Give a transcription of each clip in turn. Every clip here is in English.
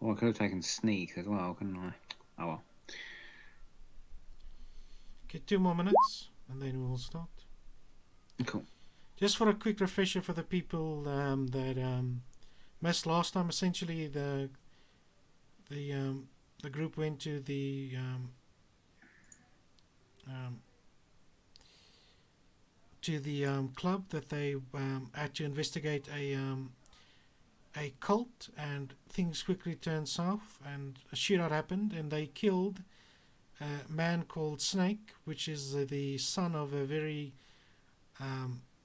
Or I could have taken sneak as well, couldn't I? Oh well. Okay, 2 more minutes, and then we'll start. Cool. Just for a quick refresher for the people that missed last time, essentially the group went to um, the club that they had to investigate a cult, and things quickly turned south, and a shootout happened, and they killed a man called Snake, which is the son of a very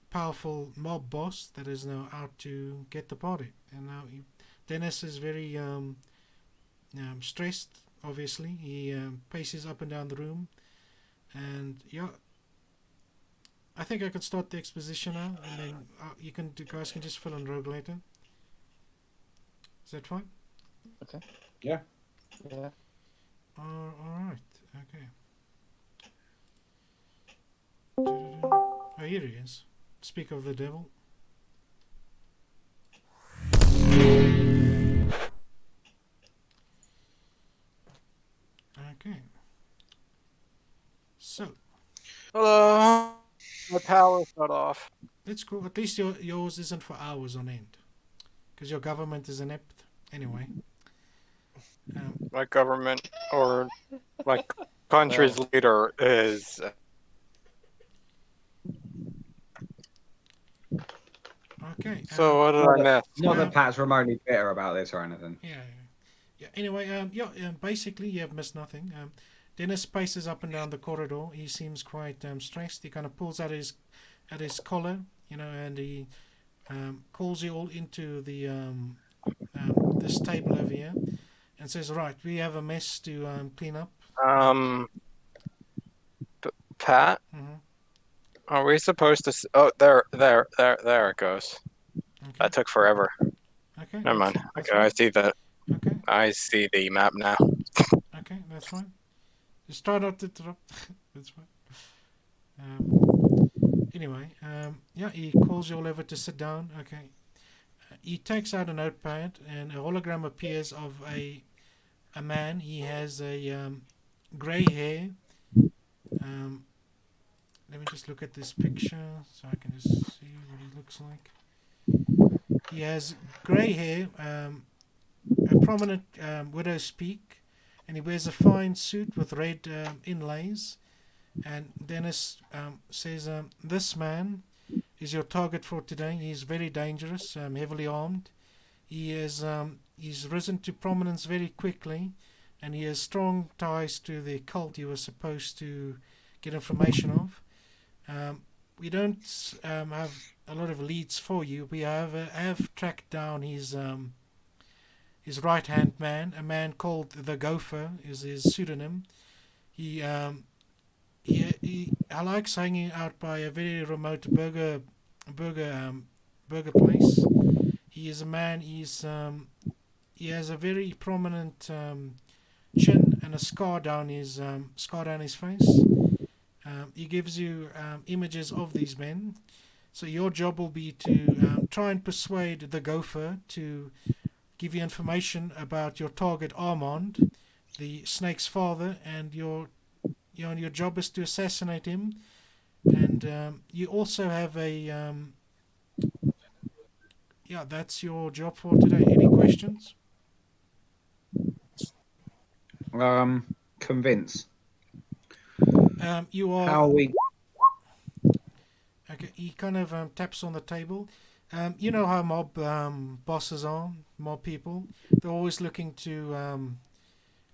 powerful mob boss that is now out to get the party. And now Dennis is very stressed. Obviously, he paces up and down the room, and yeah, I think I can start the exposition now, and then you guys can just fill in rogue later. Is that fine? Okay. Yeah. Yeah. All right. Okay. Oh, here he is. Speak of the devil. Okay. So Hello. My power shut off. that's cool. At least yours isn't for hours on end, because your government is inept. Anyway. My government or my country's leader is. Okay. So what did I miss? Not that Pat's remotely bitter about this or anything. Yeah. Anyway, basically, you have missed nothing. Dennis paces up and down the corridor. He seems quite stressed. He kind of pulls out his collar, and he calls you all into the this table over here, and says, "Right, we have a mess to clean up." Pat, are we supposed to? Oh, there it goes. Okay. That took forever. Okay. Never mind. Okay, I see that. Okay. I see the map now. Okay, that's fine. Just try not to interrupt. That's fine. Anyway, he calls you all over to sit down. Okay. He takes out a notepad, and a hologram appears of a man. He has a grey hair. Let me just look at this picture so I can just see what he looks like. He has grey hair, a prominent widow's peak, and he wears a fine suit with red inlays. And Dennis says, "This man is your target for today. He's very dangerous, heavily armed. He's risen to prominence very quickly, and he has strong ties to the cult you were supposed to get information of. We don't have a lot of leads for you. We have tracked down his right hand man, a man called the Gopher is his pseudonym. He likes hanging out by a very remote burger place. He is a man. He has a very prominent chin and a scar down his face. He gives you images of these men. So your job will be to try and persuade the Gopher to give you information about your target Armand, the Snake's father, and your job is to assassinate him. And you also have a that's your job for today. Any questions? Convince. You are. How are we? Okay, he kind of taps on the table. You know how mob bosses are, mob people. They're always looking to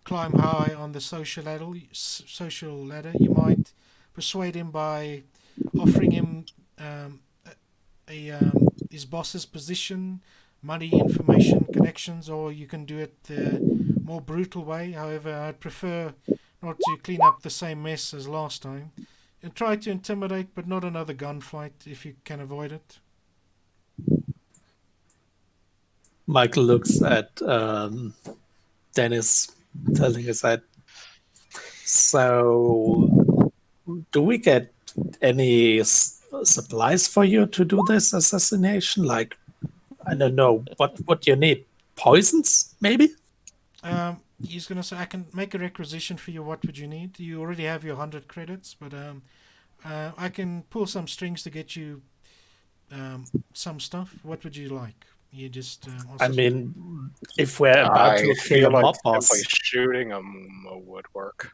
climb high on the social ladder. You might persuade him by offering him his boss's position, money, information, connections, or you can do it the more brutal way. However, I'd prefer not to clean up the same mess as last time. And try to intimidate, but not another gunfight if you can avoid it. Michael looks at Dennis, telling his head. So, do we get any supplies for you to do this assassination? Like, I don't know, what you need? Poisons, maybe? He's gonna say, I can make a requisition for you. What would you need? You already have your 100 credits, but I can pull some strings to get you some stuff. What would you like? You just I answer. mean, if we're about I to kill feel a like mob simply boss, shooting him would work.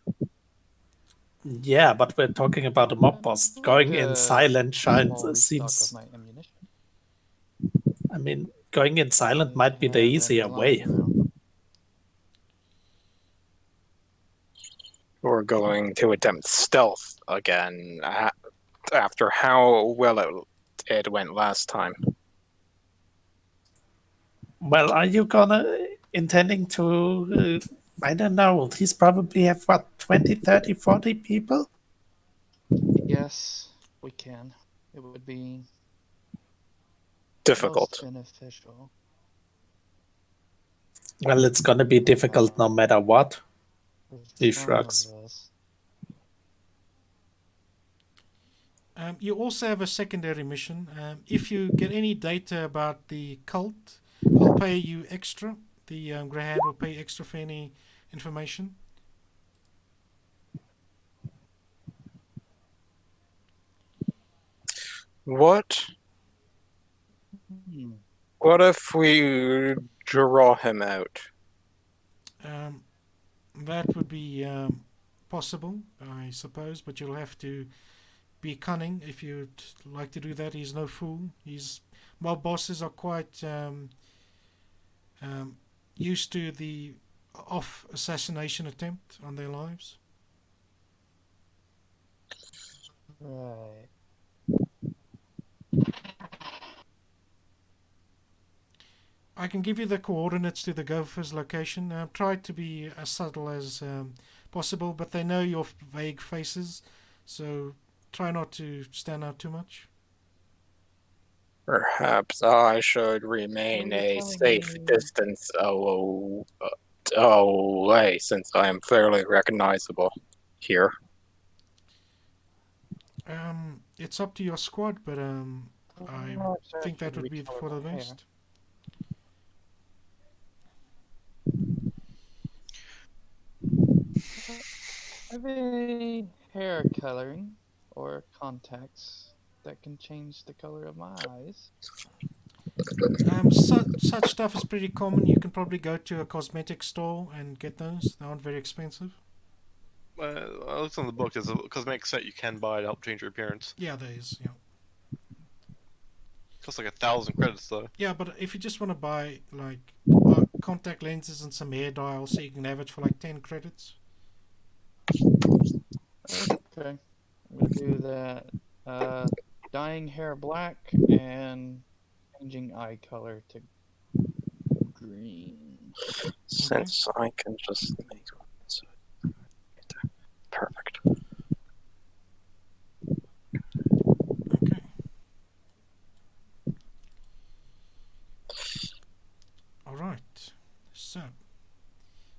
yeah, but we're talking about a mob boss. Going in silent shines Small restock of seems. my ammunition. I mean, going in silent I might be the have easier any lying way. around. We're going to attempt stealth again after how well it went last time. Well, are you gonna intending to? I don't know. He's probably have what 20, 30, 40 people. Yes, we can. It would be Difficult. most beneficial. Well, it's gonna be difficult no matter what. For He some shrugs. of us. You also have a secondary mission. If you get any data about the cult, I'll pay you extra. The Greyhound will pay extra for any information. What? Hmm. What if we draw him out? That would be possible, I suppose, but you'll have to be cunning if you'd like to do that. He's no fool. Mob bosses are quite used to the off assassination attempt on their lives. Right. I can give you the coordinates to the Gopher's location. Try to be as subtle as possible, but they know your vague faces, so try not to stand out too much. Perhaps I should remain Are you a telling safe me- distance away, since I am fairly recognizable here. It's up to your squad, but I think that would be for the best. Have any hair coloring or contacts that can change the color of my eyes? Such stuff is pretty common. You can probably go to a cosmetic store and get those. They aren't very expensive. I looked on the book. There's a cosmetic set you can buy to help change your appearance. Yeah, there is. Yeah. Costs like 1,000 credits though. Yeah, but if you just want to buy like contact lenses and some hair dye, so you can have it for like 10 credits. Okay, I'm gonna do that. Dyeing hair black and changing eye color to green. Since I can just make so perfect. Okay. All right. So,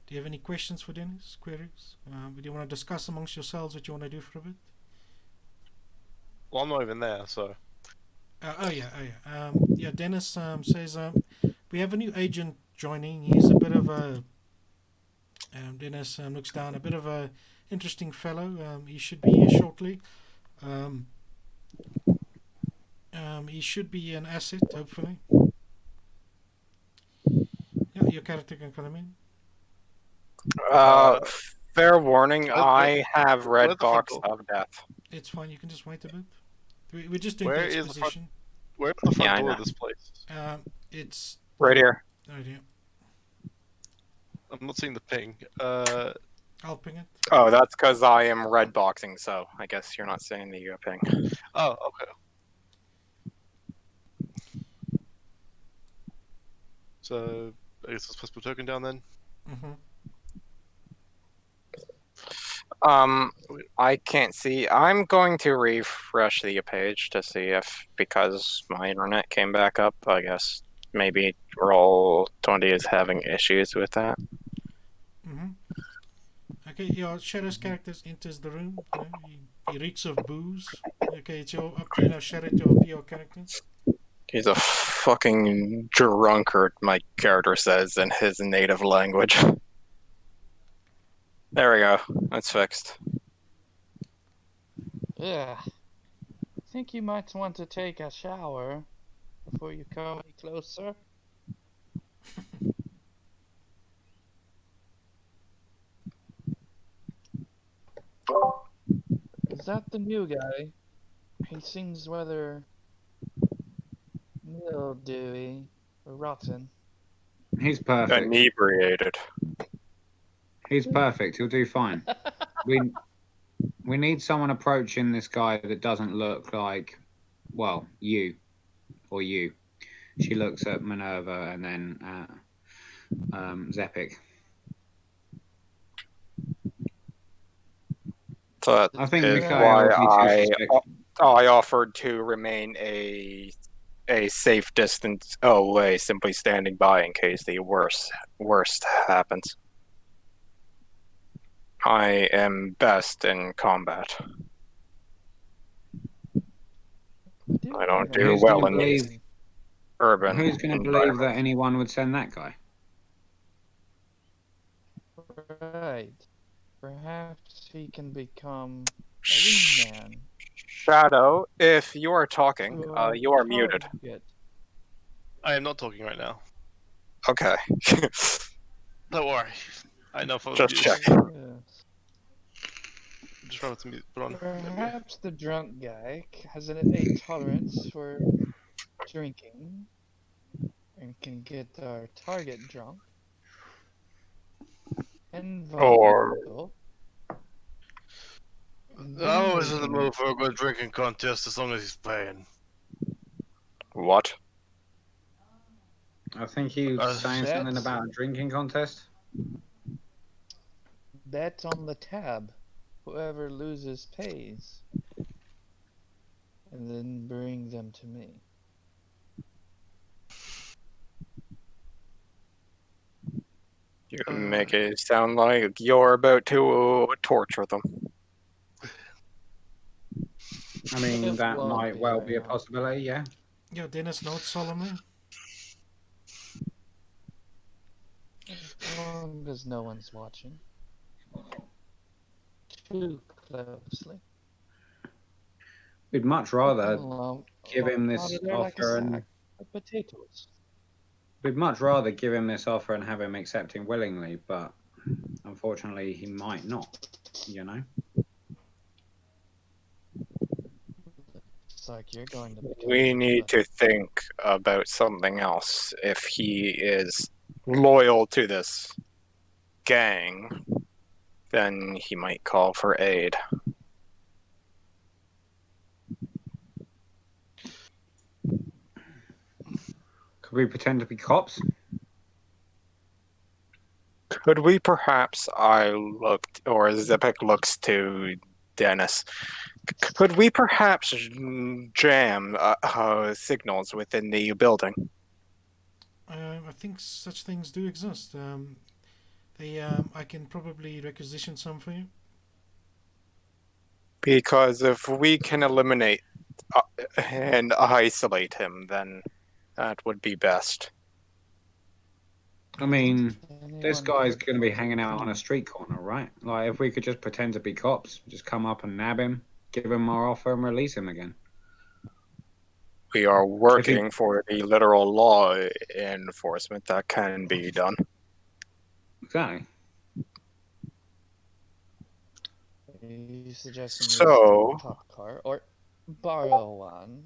do you have any questions for Dennis? Queries? Do you want to discuss amongst yourselves what you want to do for a bit? Well, I'm not even there, so. Oh yeah. Dennis says we have a new agent joining. He's a bit of a. Dennis looks down. A bit of a interesting fellow. He should be here shortly. He should be an asset, hopefully. Yeah, your character can come in. Fair warning, Where- I have where's red the front box door? of death. It's fine. You can just wait a bit. We're just doing Where the is the front- exposition. Where's the front Yeah, I door know. of this place? It's Right here. right here. I'm not seeing the ping. I'll ping it. Oh, that's because I am red boxing, so I guess you're not saying the ping. Oh, okay. So, I guess let's put token down then. Mm-hmm. I can't see. I'm going to refresh the page to see if, because my internet came back up, I guess maybe Roll20 is having issues with that. Mm-hmm. Okay, your Shadow's character enters the room. You know, he reeks of booze. Okay, it's up to you now, Shadow, to OP your character. He's a fucking drunkard, my character says in his native language. There we go. That's fixed. Yeah. I think you might want to take a shower before you come any closer. Is that the new guy? He seems rather mildewy or rotten. He's perfect. Inebriated. He's perfect. He'll do fine. We we need someone approaching this guy that doesn't look like, well, you or you. She looks at Minerva and then at Zepik. So I think that is Mikhail why would be too suspect. I offered to remain a safe distance away, simply standing by in case the worst happens. I am best in combat. I don't do Who's well gonna in believe? urban. Who's going to believe that anyone would send that guy? Right. Perhaps he can become a wingman. Shadow, if you are talking, to our you are muted. target. I am not talking right now. Okay. Don't worry. I know for Just you. check. Yes. Just remember to put on. Perhaps the drunk guy has a tolerance for drinking and can get our target drunk and Or vulnerable. And then I we was in the can- mood for a good drinking contest as long as he's paying. what? I think he was saying something that's- about a drinking contest. Bet on the tab. Whoever loses pays. And then bring them to me. You make it sound like you're about to torture them. I mean, It that won't might be well very be a hard. possibility, yeah. Yeah, Dennis notes solemnly. As long as no one's watching. Too closely. We'd much rather Lump give him out this of there like a offer and sack of potatoes. we'd much rather give him this offer and have him accept it willingly, but unfortunately he might not, you know? It's like you're going to become We need to think about something else. If he is loyal to this gang, then he might call for aid. Could we pretend to be cops? Could we perhaps, I looked, or Zepek looks to Dennis, could we perhaps jam signals within the building? I think such things do exist. I can probably requisition some for you. Because if we can eliminate and isolate him, then that would be best. I mean, this Anyone guy's could going to be find hanging out on a me. street corner, right? Like, if we could just pretend to be cops, just come up and nab him, give him our offer, and release him again. We are working for the literal law enforcement. That can be done. Exactly. You suggesting we So- steal a cop car or borrow one?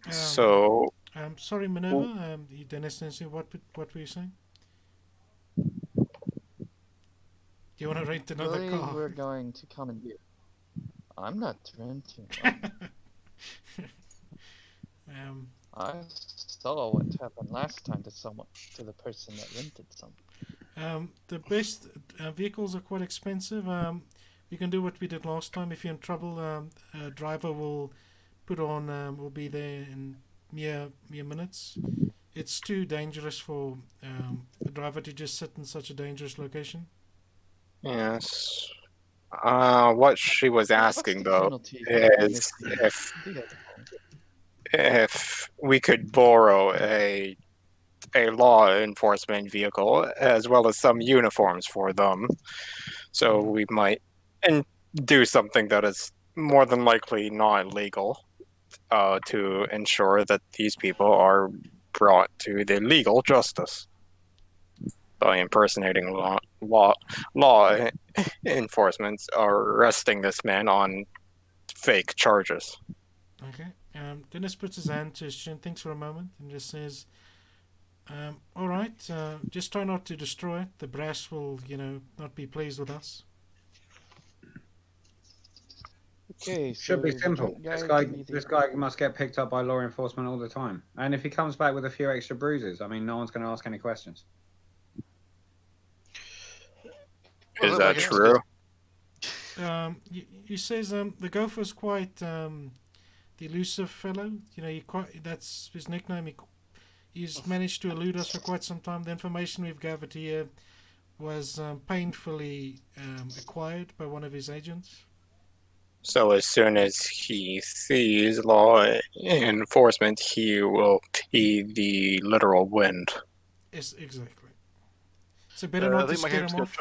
So, Sorry, Minerva. Dennis, what were you saying? Do you want to rent I another believe car? we're going to commandeer. I'm not renting. I saw what happened last time to the person that rented some. The best vehicles are quite expensive. You can do what we did last time. If you're in trouble, a driver will be there in mere minutes. It's too dangerous for a driver to just sit in such a dangerous location. yes. What she was asking, though, is if we could borrow a a law enforcement vehicle as well as some uniforms for them. So we might do something that is more than likely not legal to ensure that these people are brought to the legal justice by impersonating law enforcement are arresting this man on fake charges. Okay. Dennis puts his hand to his chin, thinks for a moment, and just says, all right, just try not to destroy it. The brass will, not be pleased with us. Okay, so Should be the simple. drunk guy This guy, can be the this guy must get picked up by law enforcement all the time. And if he comes back with a few extra bruises, I mean, no one's going to ask any questions. Is that true? He says the gopher's quite the elusive fellow. That's his nickname. He's managed to elude us for quite some time. The information we've gathered here was painfully acquired by one of his agents. So as soon as he sees law enforcement, he will be the literal wind. Yes, exactly. So better not to scare him off.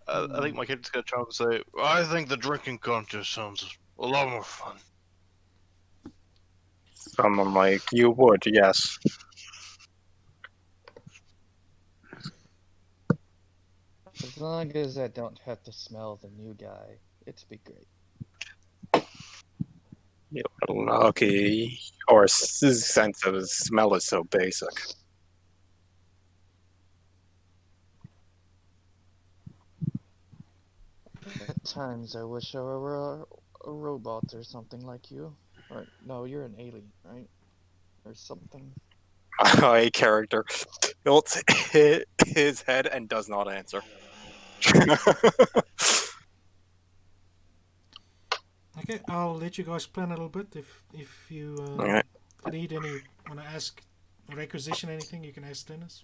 I think my kid's gonna try and say, I think the drinking contest sounds a lot more fun. Someone like you would, yes. As long as I don't have to smell the new guy, it'd be great. You're lucky. Your sense of smell is so basic. At times I wish I were a robot or something like you. Or, no, you're an alien, right? Or something. A character tilts his head and does not answer. Okay, I'll let you guys plan a little bit. If you Okay. need any, want to ask or requisition anything, you can ask Dennis.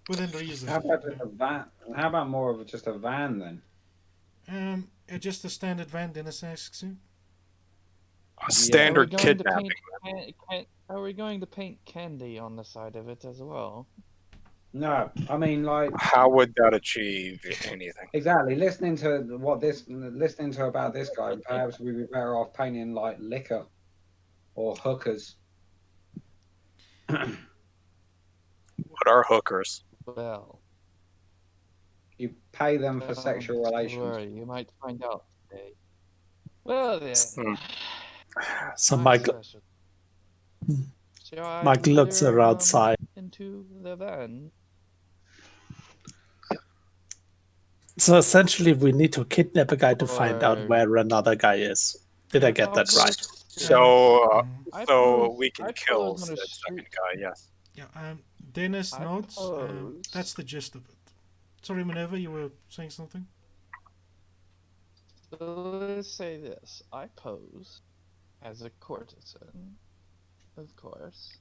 Within reason. How about just a van? How about more of just a van then? Just a standard van, Dennis asks you. A standard Are we going to kidnapping. Are we going to paint candy on the side of it as well? No, I mean like How would that achieve anything? exactly. Listening to about this guy, perhaps we'd be better off painting like liquor or hookers. What are hookers? Well, You pay them for don't sexual relations. worry, you might find out today. Well, yeah. So I'm Michael, special. Shall I Michael looks clear, outside. into the van? So essentially, we need to kidnap a guy to find out Or- where another guy is. Did I get that right? So, I so pose- we can I kill pose on the a second street. guy. Yes. Yeah. Dennis I nods. pose. That's the gist of it. Sorry, Minerva, you were saying something. So let's say this. I pose as a courtesan, of course.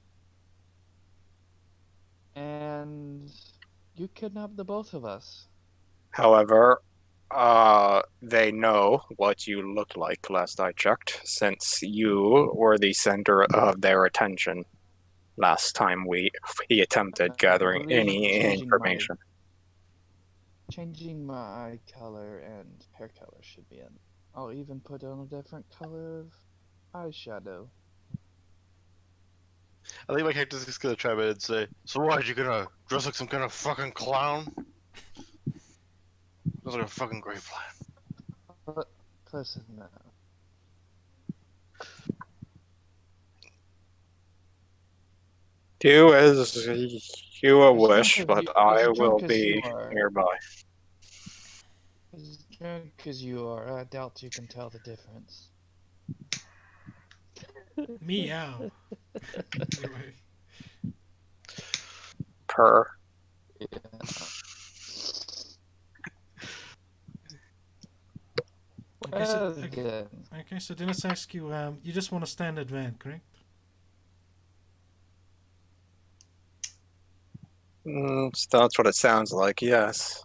And you kidnap the both of us. However, they know what you look like last I checked, since you were the center of their attention last time he attempted I gathering believe any information. Changing my eye color and hair color should be in. I'll even put on a different color of eyeshadow. I think my character's just gonna try and say, so what, you gonna dress like some kind of fucking clown? Sounds like a fucking great plan. Close enough. Do as you As wish, drunk as but you- I as will drunk as be you are. nearby. As drunk as you are, I doubt you can tell the difference. Meow. Anyway. Per. Yeah. Okay, so, Well, okay, then. so Dennis asks you, you just want a standard van, correct? That's what it sounds like, yes.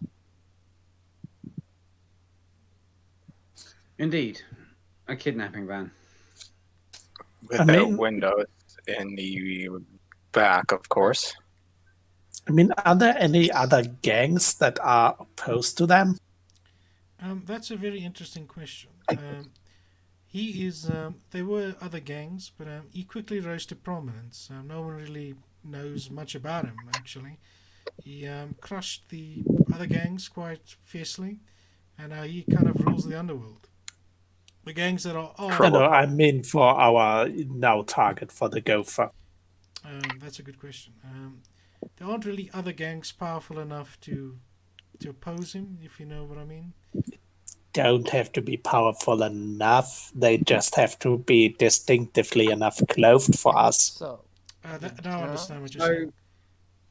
Indeed, a kidnapping van. Without windows. in the back, of course. I mean, are there any other gangs that are opposed to them? That's a very interesting question. He is. There were other gangs, but he quickly rose to prominence. No one really knows much about him. Actually, he crushed the other gangs quite fiercely, and he kind of rules the underworld. The gangs that are No, armed. no, I mean for our now target for the gopher. That's a good question. There aren't really other gangs powerful enough to oppose him, if you know what I mean. Don't have to be powerful enough. They just have to be distinctively enough clothed for us. So, Now I understand what you're So, saying.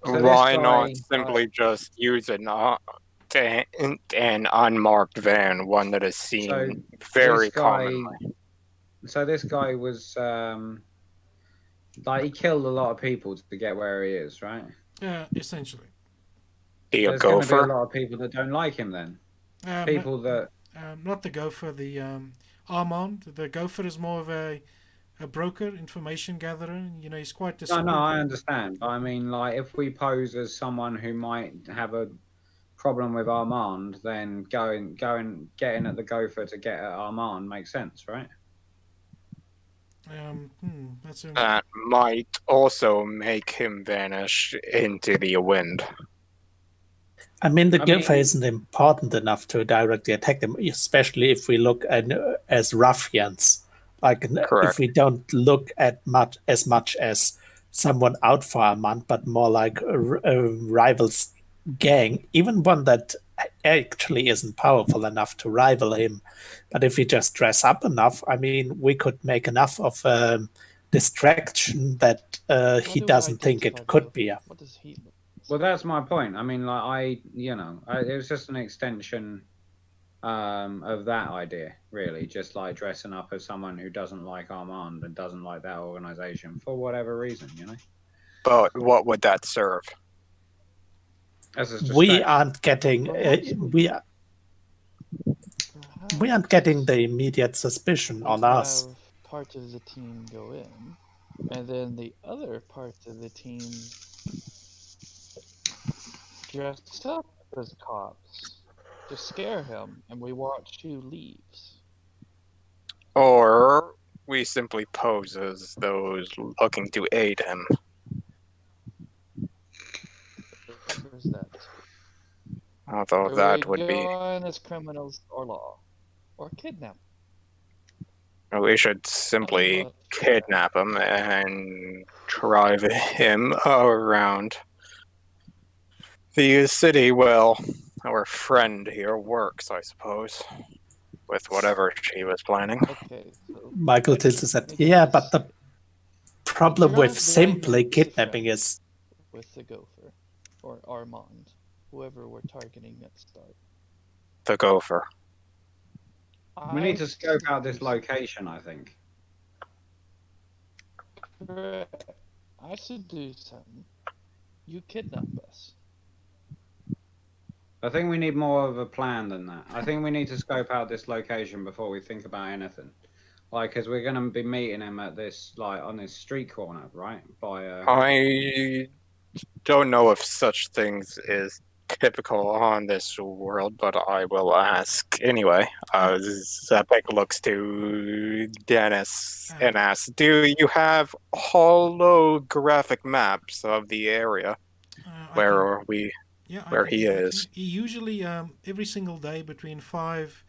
so this Why not guy, simply just use an unmarked van, one that is so seen very this guy, commonly? so this guy was like he killed a lot of people to get where he is, right? Essentially. He a There's going to be a gopher? lot of people that don't like him then. No, People that not the gopher, the Armand. The gopher is more of a broker, information gatherer. You know, he's quite no, disciplined. I understand. But I mean, like if we pose as someone who might have a problem with Armand, then getting at the gopher to get at Armand makes sense, right? That's a That might also make him vanish into the wind. I mean, the I gopher mean, isn't important enough to directly attack them, especially if we look at as ruffians. Like if Correct. we don't look at much as someone out for a month, but more like a rival's gang, even one that actually isn't powerful enough to rival him. But if we just dress up enough, I mean, we could make enough of a distraction that how he do I doesn't think identify it the could gopher? be. What does he look? well, that's my point. I mean, like it was just an extension of that idea, really. Just like dressing up as someone who doesn't like Armand and doesn't like that organization for whatever reason, you know. But what would that serve? As a We distraction. aren't getting Perhaps we aren't getting perhaps the immediate suspicion we on could us. have part of the team go in, and then the other part of the team dress up as cops to scare him, and we watch who leaves. Or we simply pose as those looking to aid him. There's that too. Although Or we that would be. go in as criminals or law, or kidnap. We should simply But kidnap him and drive him around the city. Well, our friend here works, I suppose, with whatever she was planning. okay, so Michael let me, Tilson said, let me get "Yeah, this but the straight. problem with Drunk guy simply makes a kidnapping friend is with the gopher, or Armand, whoever we're targeting at start. The gopher. We need I to scope out this seduce him. location, I think. Correct. I seduce him. You kidnap us. I think we need more of a plan than that. I think we need to scope out this location before we think about anything. Like, because we're going to be meeting him at this, like, on this street corner, right? By I don't know if such things is typical on this world, but I will ask anyway. Zepek looks to Dennis and asks, "Do you have holographic maps of the area I can. where we Yeah, I where can he give that to is?" you. He usually every single day between 5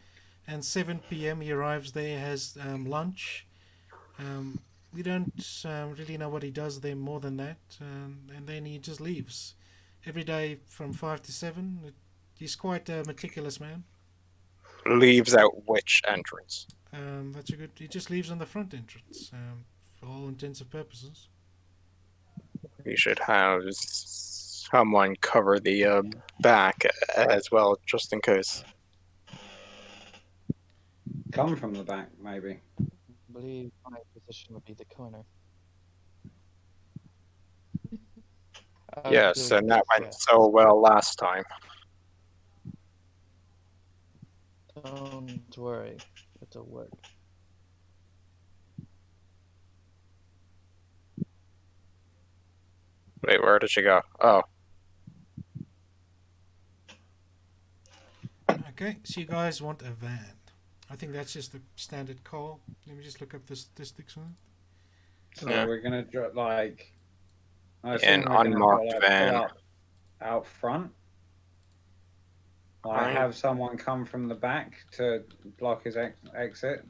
and 7 p.m. he arrives there, has lunch. We don't really know what he does there more than that, and then he just leaves every day from 5 to 7. He's quite a meticulous man. Leaves out which entrance? That's a good. He just leaves on the front entrance for all intents and purposes. We should have someone cover the back as well, just in case. come from the back, maybe. I believe my position would be the corner. I would Yes, build and that went fast. so well last time. Don't worry, it'll work. Wait, where did she go? Oh, Okay, so you guys want a van. I think that's just the standard car. Let me just look up the statistics on it. So Yeah. we're gonna like. I An assume we're gonna unmarked pull van. up out front. Like I- have someone come from the back to block his exit.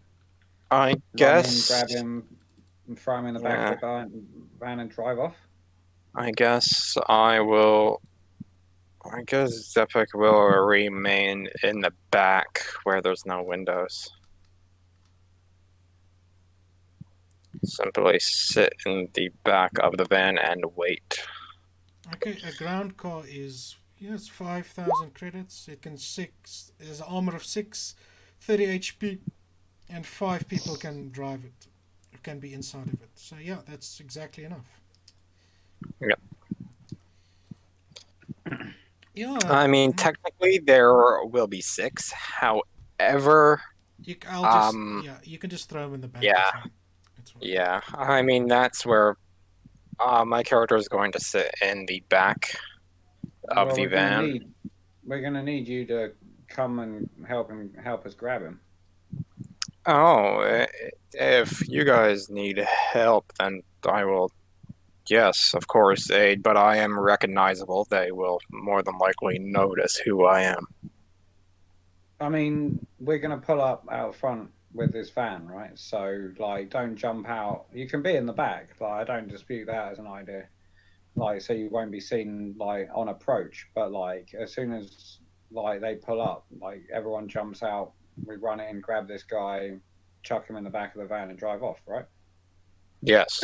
I Run in, guess. grab him, and throw him in the back Yeah. of the van and drive off. I guess I will. I guess Zepek will remain in the back where there's no windows. Simply sit in the back of the van and wait. Okay, a ground car is it's 5,000 credits. It can there's an armor of 6, 30 HP, and 5 people can drive it. Or can be inside of it. So yeah, that's exactly enough. Yep. Yeah. I mean, technically there will be 6. However, I'll just um, you can just throw them in the back. yeah. That's fine. That's fine. yeah, I mean that's where my character is going to sit in the back of Well, the van. We're gonna need you to come and help us grab him. Oh, if you guys need help, then I will. Yes, of course, aid, but I am recognizable. They will more than likely notice who I am. I mean, we're gonna pull up out front with this van, right? So, like, don't jump out. You can be in the back. Like, I don't dispute that as an idea. Like, so you won't be seen like on approach. But like, as soon as like they pull up, like everyone jumps out. We run in, grab this guy, chuck him in the back of the van, and drive off, right? Yes.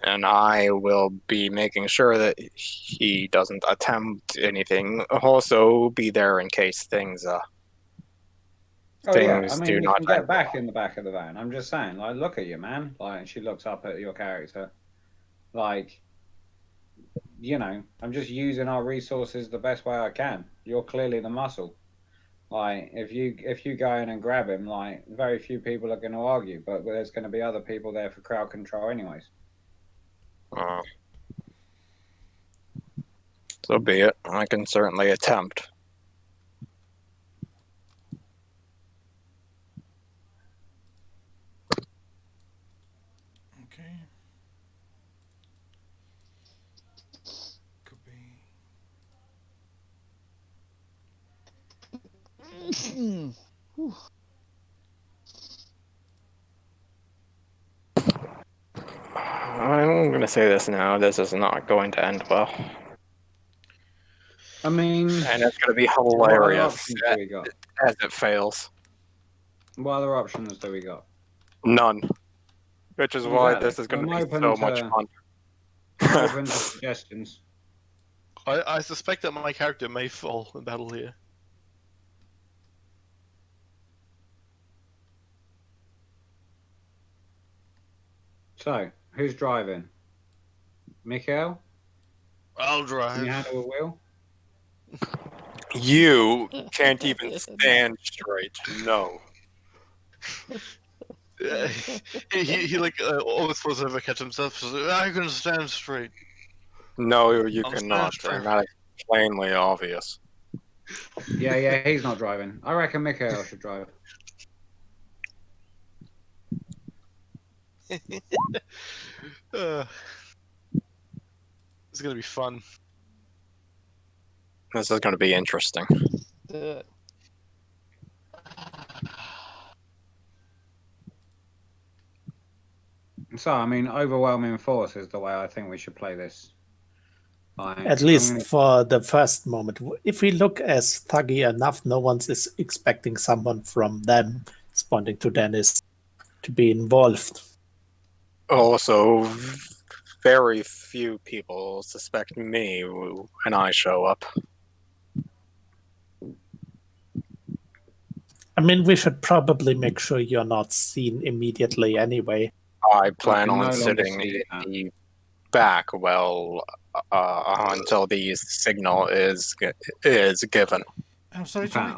And I will be making sure that he doesn't attempt anything. Also, be there in case things Oh yeah, I things mean, do you not can get end back well. in the back of the van. I'm just saying, like, look at you, man. Like, and she looks up at your character. Like, you know, I'm just using our resources the best way I can. You're clearly the muscle. Like, if you go in and grab him, like, very few people are going to argue, but there's going to be other people there for crowd control, anyways. So be it. I can certainly attempt. Okay. Could be. I'm going to say this now. This is not going to end well. I mean, And it's going to be what other hilarious options do we got? as it fails. What other options do we got? None. Which is why Exactly. this is going to I'm be so much fun. open to suggestions. I suspect that my character may fall in battle here. So, who's driving? Mikhail? I'll Can drive. you handle a wheel? You can't even stand straight. No. He like almost falls over, catch himself. Says, I can stand straight. No, you I'll cannot. stand And that is plainly obvious. Yeah, he's not driving. I reckon Mikhail should drive. It's gonna be fun. This is going to be interesting. So, I mean, overwhelming force is the way I think we should play this. At least for the first moment. If we look as thuggy enough, no one is expecting someone from them, responding to Dennis, to be involved. Also, very few people suspect me when I show up. I mean, we should probably make sure you're not seen immediately anyway. I plan can on no longer sitting see in that. the back until the signal is given. I'm sorry, Pat, Jimmy.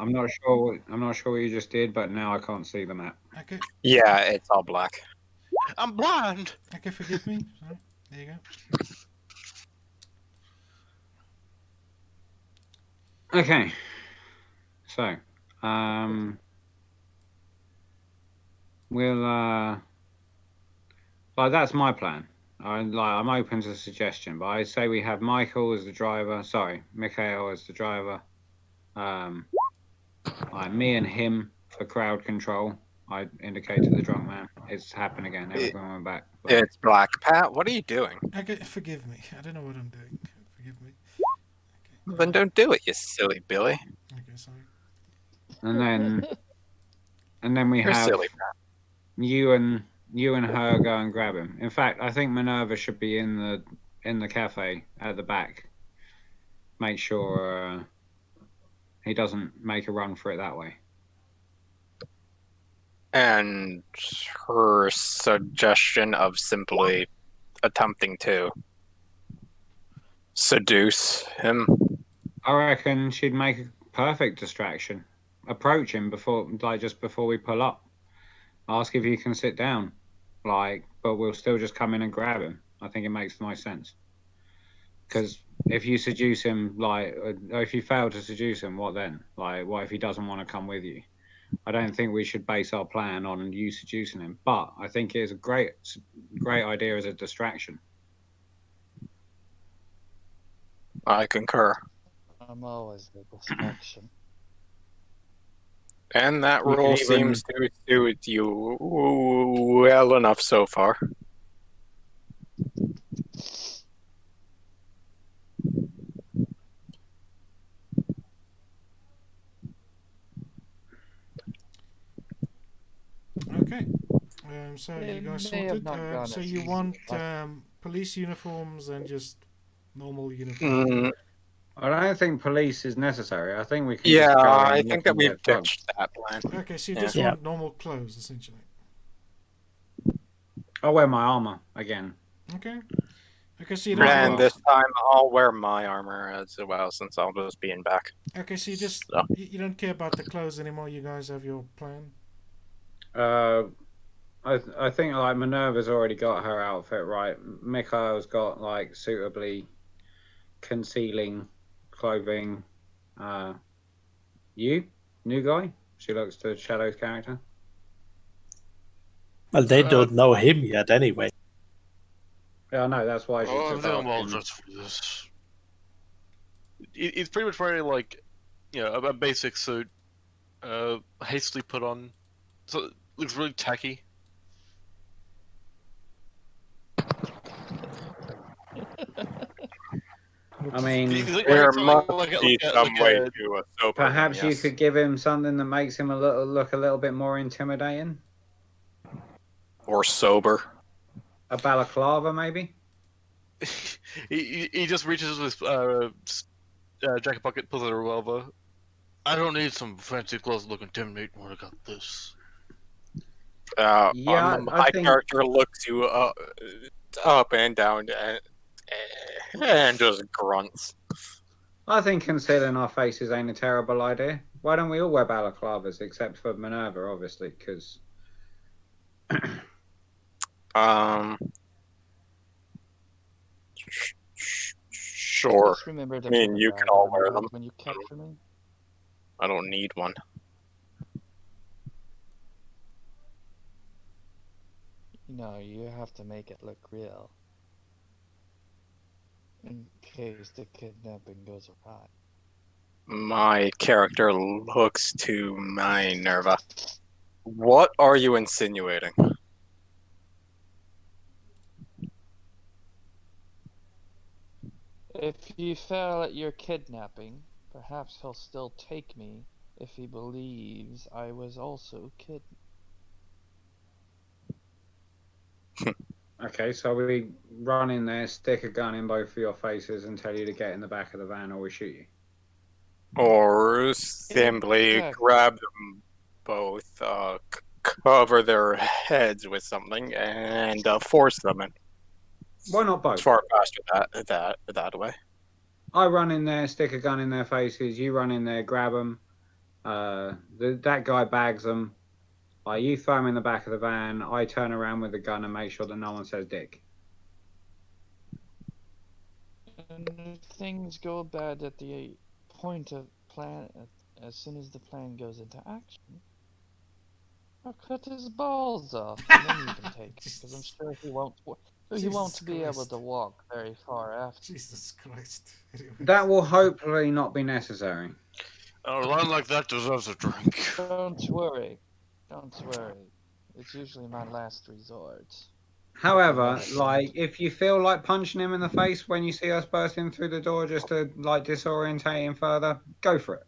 I'm not sure what you just did, but now I can't see the map. Okay. Yeah, it's all black. I'm blind. Okay, forgive me. Sorry. There you go. Okay. So, we'll like that's my plan. I'm open to suggestion, but I say we have Michael as the driver. Sorry, Mikhail as the driver. Like me and him for crowd control. I indicate to the drunk man. It's happened again. Everything went back. Black. It's Black. Pat, what are you doing? Okay, forgive me. I don't know what I'm doing. Forgive me. Then don't do it, you silly Billy. Okay, sorry. And then we You're have silly, Pat. you and her go and grab him. In fact, I think Minerva should be in the cafe at the back. Make sure he doesn't make a run for it that way. And her suggestion of simply attempting to seduce him. I reckon she'd make a perfect distraction. Approach him just before we pull up. Ask if you can sit down, but we'll still just come in and grab him. I think it makes the most sense. Because if you seduce him, or if you fail to seduce him, what then? What if he doesn't want to come with you? I don't think we should base our plan on you seducing him, but I think it is a great idea as a distraction. I concur. I'm always a distraction. And that You can role even- seems to suit you well enough so far. Okay. So It you guys may have sorted. not gone So as you easy want as police uniforms and just normal uniforms? Mm, I don't think police is necessary. I think we can yeah, just go around I think that looking we've at thugs. ditched that plan. Okay, so you Yeah. just Yeah. want normal clothes, essentially. I'll wear my armor again. Okay. Okay, so you don't And want. this time I'll wear my armor as well, since I'll just be in back. Okay, so you just So. you don't care about the clothes anymore. You guys have your plan. I think Minerva's already got her outfit right. Mikhail's got suitably concealing clothing. You, new guy. She looks to Shadow's character. Well, they don't know him yet anyway. Yeah, I know. That's why she's Oh, I'm just feeling well asking. dressed for this. It's pretty much wearing a basic suit, hastily put on, so it looks really tacky. I mean, He's like There wearing something must be some way to sober perhaps him, you yes. could give him something that makes him look a little bit more intimidating. Or sober. A balaclava, maybe. he just reaches with jacket pocket, pulls out a revolver. I don't need some fancy clothes to look intimidating when I got this. Yeah, I my think- character looks you up and down and just grunts. I think concealing our faces ain't a terrible idea. Why don't we all wear balaclavas, except for Minerva, obviously, because Sure. Just remember the I mean, you can all wear them. when you capture me. I don't need one. No, you have to make it look real. In case the kidnapping goes awry. My character looks to Minerva. What are you insinuating? If you fail at your kidnapping, perhaps he'll still take me if he believes I was also kidnapped. okay, so we run in there, stick a gun in both of your faces, and tell you to get in the back of the van, or we shoot you. Or simply Exactly. grab them both, cover their heads with something, and force them in. Why not It's both? far faster that way. I run in there, stick a gun in their faces. You run in there, grab them. That guy bags them. You throw him in the back of the van. I turn around with the gun and make sure that no one says dick. if things go bad at the point of plan, as soon as the plan goes into action, I'll cut his balls off, and then you can take him, because I'm Jesus. sure he won't. He Jesus won't be able Christ. to walk very far after. Jesus Christ. Anyways. That will hopefully not be necessary. A line like that deserves a drink. Don't worry. Don't worry. It's usually my last resort. However, Really like, don't. if you feel like punching him in the face when you see us bursting through the door just to, like, disorientate him further, go for it.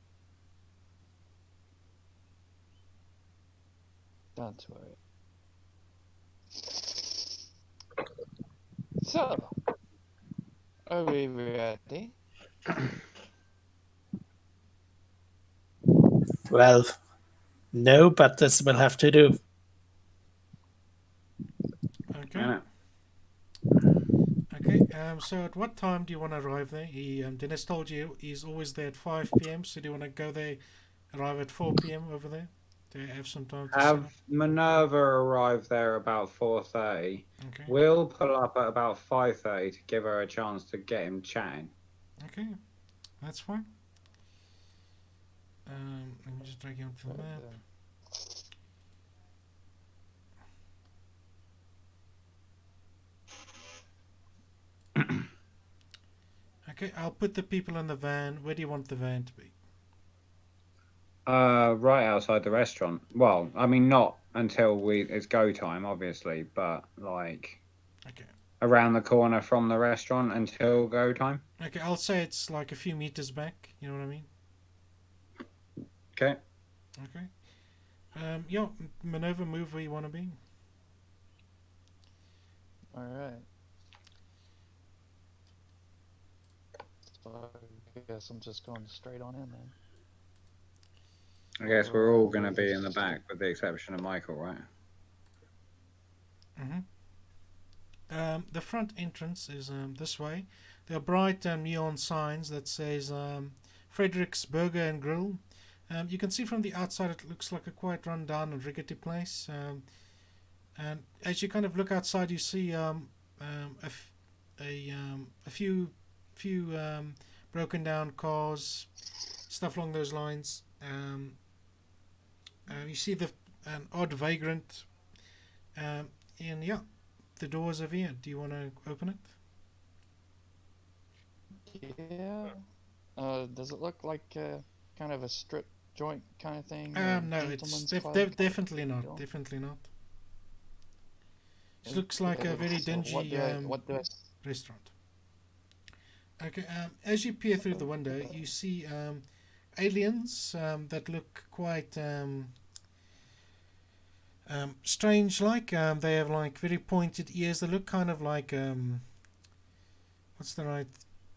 Don't worry. So, are we ready? Well, no, but this will have to do. Okay. Innit? Okay. So at what time do you want to arrive there? Dennis told you he's always there at 5 p.m. So do you want to go there, arrive at 4 p.m. over there? To have some time to set Have up? Minerva arrive there about 4:30. Okay. We'll pull up at about 5:30 to give her a chance to get him chatting. Okay. That's fine. Let me just drag you onto the Good, map. Okay, I'll put the people in the van. Where do you want the van to be? Right outside the restaurant. Well, I mean, not until it's go time, obviously, but like Okay. around the corner from the restaurant until go time. Okay, I'll say it's like a few meters back. You know what I mean? Okay. Okay. Yeah, Minerva, move where you want to be. Alright. So I guess I'm just going straight on in then. I guess we're all going to be in the back, with the exception of Michael, right? The front entrance is this way. There are bright neon signs that says Frederick's Burger and Grill. You can see from the outside it looks like a quite run down and rickety place. And as you kind of look outside, you see a few broken down cars, stuff along those lines. You see an odd vagrant, and yeah, the doors are here. Do you want to open it? Yeah. Does it look like kind of a strip joint kind of thing? No, it's gentleman's club kind of definitely not. deal? Definitely not. It looks like a very So dingy what do I restaurant. Okay, as you peer through the window, you see aliens that look quite strange. Like they have like very pointed ears. They look kind of like what's the right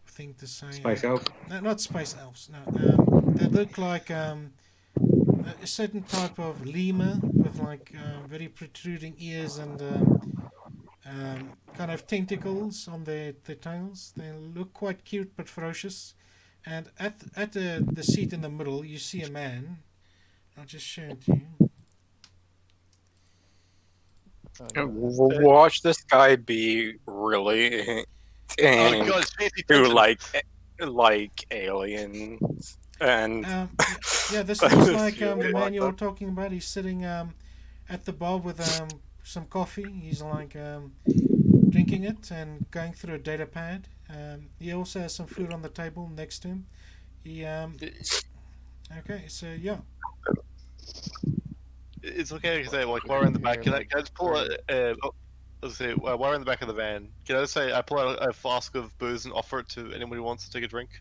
thing to say? Space elf. No, not space elves. No, they look like a certain type of lemur with like very protruding ears and kind of tentacles on their tails. They look quite cute but ferocious. And at the seat in the middle, you see a man. I'll just show it to you. Watch this guy be really Guys, pay to attention. like aliens and Yeah, this looks like the man you're talking about. He's sitting at the bar with some coffee. He's like drinking it and going through a data pad. He also has some food on the table next to him. He okay, so yeah. It's okay to say, like, while we're in the back, can I just pull let's say, while we're in the back of the van, can I just say I pull out a flask of booze and offer it to anyone who wants to take a drink?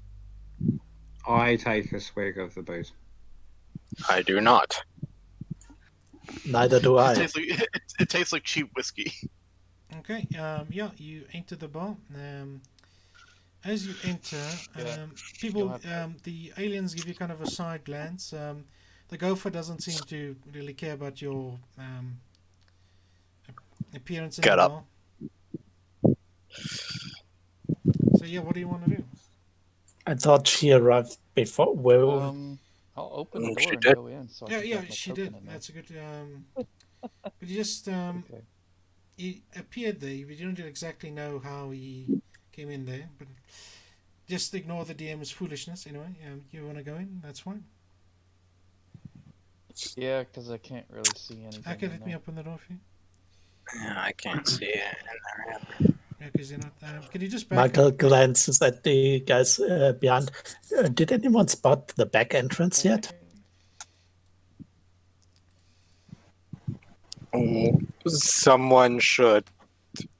I take a swig of the booze. I do not. Neither do I. It tastes like cheap whiskey. Okay, yeah, you enter the bar. As you enter, people, the aliens give you kind of a side glance. The gopher doesn't seem to really care about your appearance in Get the up. bar. So yeah, what do you want to do? I thought she arrived before. Well, I'll open the She door and did. go in. So I Yeah, can yeah, have my she token did. in there. That's a good. But you just Okay. he appeared there. We don't exactly know how he came in there, but just ignore the DM's foolishness anyway. You want to go in? That's fine. Yeah, because I can't really see anything. Okay, in let me there. open the door for you. Yeah, I can't see it in there. Yeah, because you're not. Can you just back Michael up? glances at the guys beyond. Did anyone spot the back entrance yet? Someone should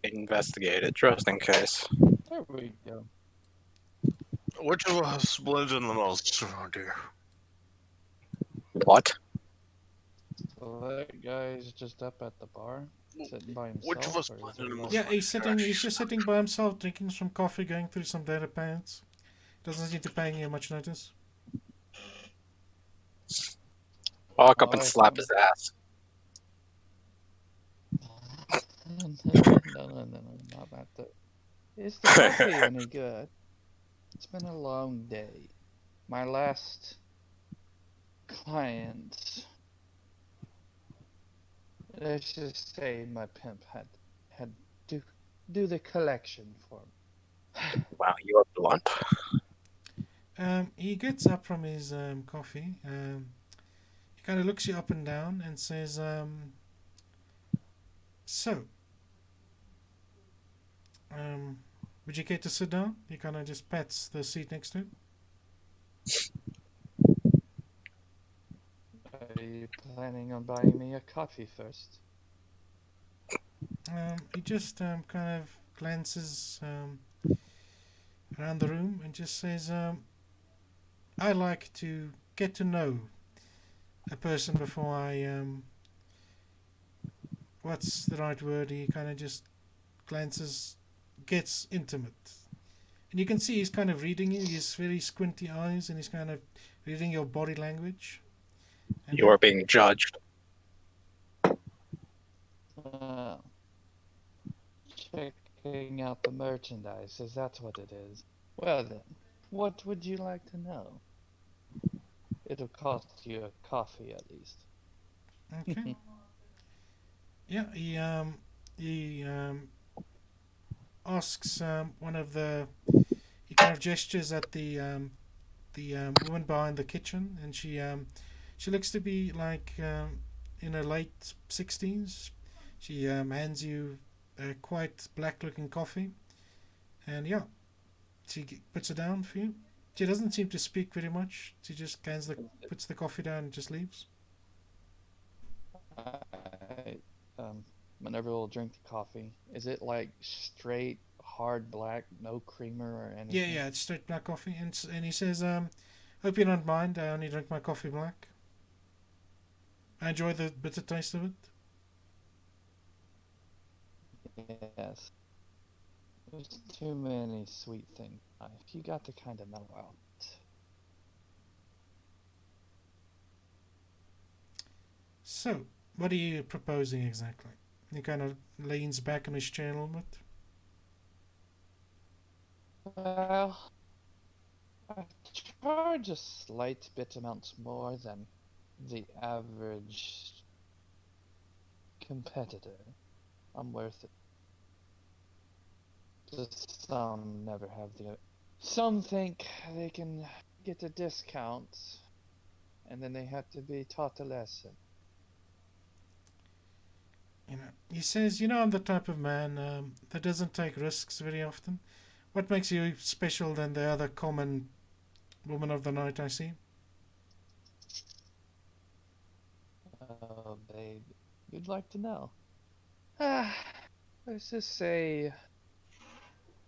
investigate it just in case. There we go. Which of us blends in the most around here? What? So that guy's just up at the bar, sitting by himself. Which of us or is blends there in the more- most? Yeah, he's sitting. He's just sitting by himself, drinking some coffee, going through some data pads. Doesn't seem to paying you much notice. Walk up and I slap think- his ass. no, not that. Is the coffee any good? It's been a long day. My last client, let's just say my pimp had do the collection for me. Wow, you're blunt. He gets up from his coffee. He kind of looks you up and down and says, "So, would you care to sit down?" He kind of just pats the seat next to him. Are you planning on buying me a coffee first? He just kind of glances around the room and just says, "I like to get to know a person before I what's the right word?" He kind of just glances, gets intimate, and you can see he's kind of reading you. He's very squinty eyes, and he's kind of reading your body language. And You are being judged. Uh, checking out the merchandise, is that what it is? Well then, what would you like to know? It'll cost you a coffee at least. Okay. Yeah, he asks one of the. He kind of gestures at the woman behind the kitchen, and she looks to be like in her late 60s. She hands you a quite black-looking coffee, and yeah, she puts it down for you. She doesn't seem to speak very much. She just puts the coffee down and just leaves. I, whenever we'll drink the coffee, is it like straight, hard black, no creamer or anything? Yeah, it's straight black coffee, and he says, "Hope you don't mind. I only drink my coffee black. I enjoy the bitter taste of it." Yes. There's too many sweet things. You got to kind of mellow out. So, what are you proposing exactly? He kind of leans back in his chair a little bit. Well, I charge a slight bit amount more than the average competitor. I'm worth it. Just some never have the. Some think they can get a discount, and then they have to be taught a lesson. He says, "I'm the type of man that doesn't take risks very often. What makes you special than the other common woman of the night I see?" Oh, babe, you'd like to know. Ah, let's just say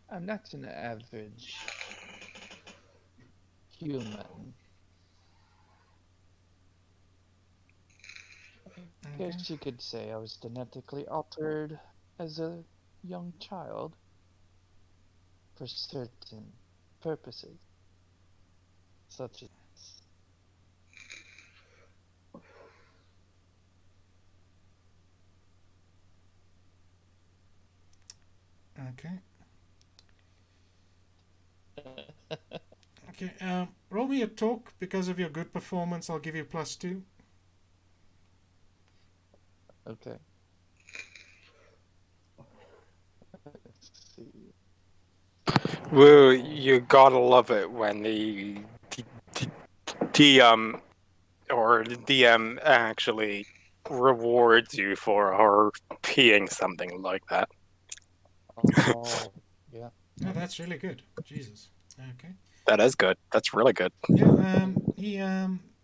I'm not an average human. I Okay. guess you could say I was genetically altered as a young child for certain purposes, such as Okay. Okay. Roll me a talk. Because of your good performance, I'll give you +2. Okay. Let's see. Woo, you gotta love it when the or the DM actually rewards you for RPing something like that. Oh, yeah. Oh, that's really good. Jesus. Okay. That is good. That's really good. Yeah. I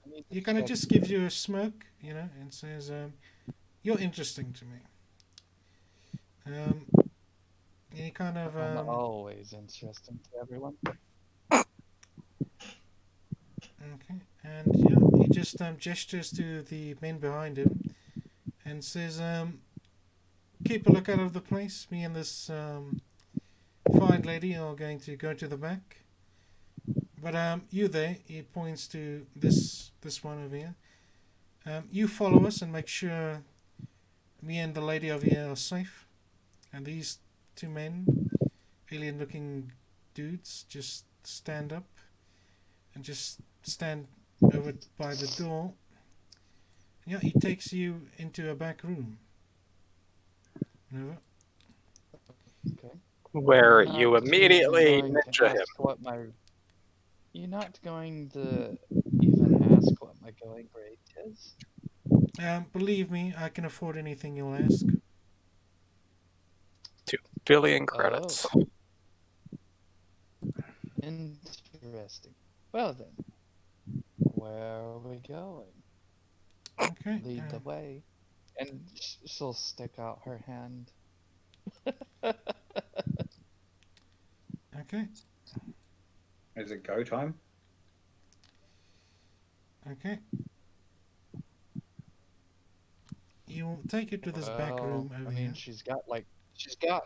need to He kind of check. just gives you a smirk, and says, "You're interesting to me." Um, and he kind of I'm always interesting to everyone. okay, and yeah, he just gestures to the men behind him and says, "Keep a lookout of the place. Me and this fine lady are going to go to the back. But you there?" He points to this one over here. You follow us and make sure me and the lady over here are safe. And these two men, alien-looking dudes, just stand up and just stand over by the door. Yeah, he takes you into a back room. Over. Okay. Where You're you not even immediately going to ninja him. ask what my. You're not going to even ask what my going rate is. Believe me, I can afford anything you'll ask. 2 billion Oh, credits. interesting. Well then, where are we going? Okay. Lead the way. And she'll stick out her hand. Okay. Is it go time? Okay. You take it to this back Well, room over I mean, here. she's got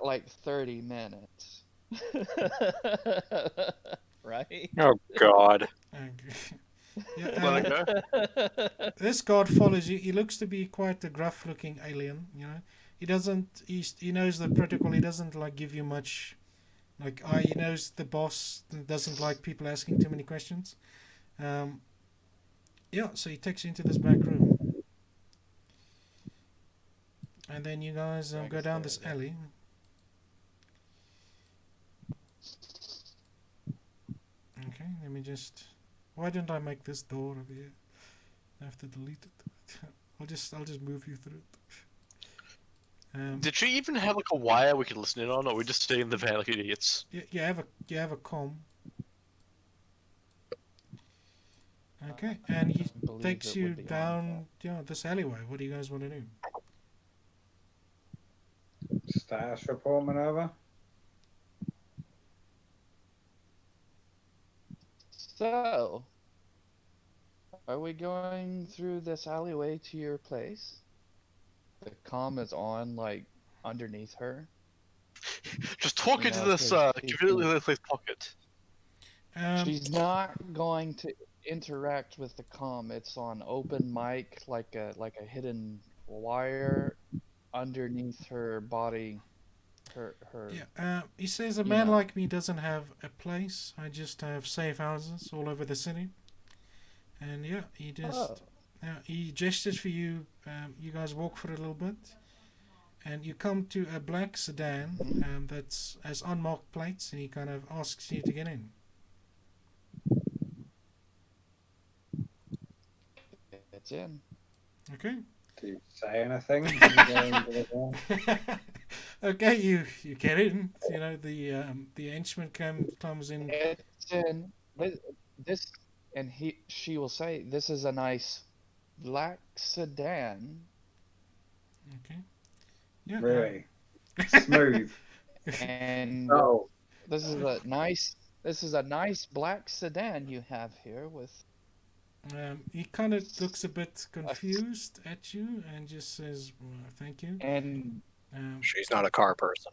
like 30 minutes. Right? Oh god. Okay. Yeah, Let it go. this guard follows you. He looks to be quite a gruff-looking alien. He doesn't. He knows the protocol. He doesn't like give you much. Like, he knows the boss doesn't like people asking too many questions. Um, yeah, so he takes you into this back room, and then you guys Drag go us down there this again. alley. Okay, let me just. Why didn't I make this door over here? I have to delete it. I'll just move you through it. Did she even have like a wire we could listen in on, or we just stay in the van like idiots? You have a comm. Okay, and he I believe takes it you would be on down, this alleyway. What do you guys want to do? Status report, Minerva. So, are we going through this alleyway to your place? The comm is on, like, underneath her. Just talk You into know, this 'cause she's conveniently placed pocket. she's not going to interact with the comm. It's on open mic, like a hidden wire underneath her body. Her. Yeah, he says a You man know. like me doesn't have a place. I just have safe houses all over the city. And yeah, Oh. he gestures for you. You guys walk for a little bit, and you come to a black sedan that's has unmarked plates, and he kind of asks you to get in. It's in. Okay. Do you say anything? Okay, you get in. The henchman comes in. It's in. This, and she will say, "This is a nice black sedan." Okay. Yeah. Really smooth. And Oh, this is a nice black sedan you have here with He kind of looks a bit a s- confused at you and just says, well, "Thank you." and Um, She's not a car person.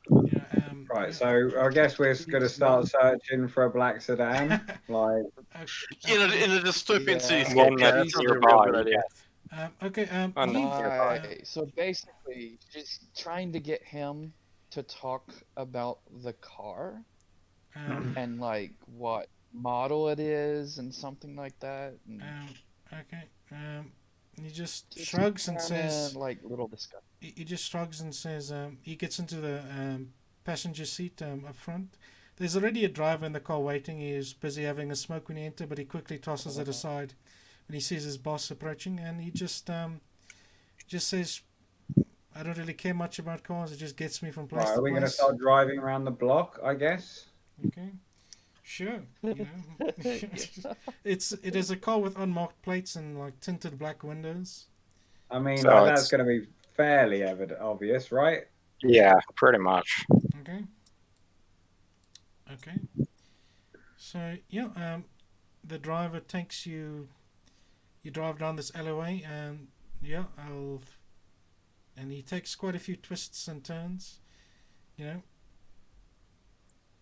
right. So I guess we're going to she's start not. searching for a black sedan. Like, In a dystopian Yeah, cityscape, One yeah, that's that she's sounds like a real nearby. good idea. okay. And He. nearby. so basically she's trying to get him to talk about the car and like what model it is and something like that, and Okay. He just just shrugs and kind of says. like little discussion. He just shrugs and says. He gets into the passenger seat up front. There's already a driver in the car waiting. He is busy having a smoke when he enters, but he quickly tosses it aside when he sees his boss approaching, and he just says, "I don't really care much about cars. It just gets me from place Right, to are we going to place." start driving around the block? I guess. Okay, sure. You know, it is a car with unmarked plates and like tinted black windows. I mean, So like, that's it's- going to be fairly obvious, right? Yeah, pretty much. Okay. Okay. So yeah, the driver takes you. You drive down this alleyway, and yeah, and he takes quite a few twists and turns. You know.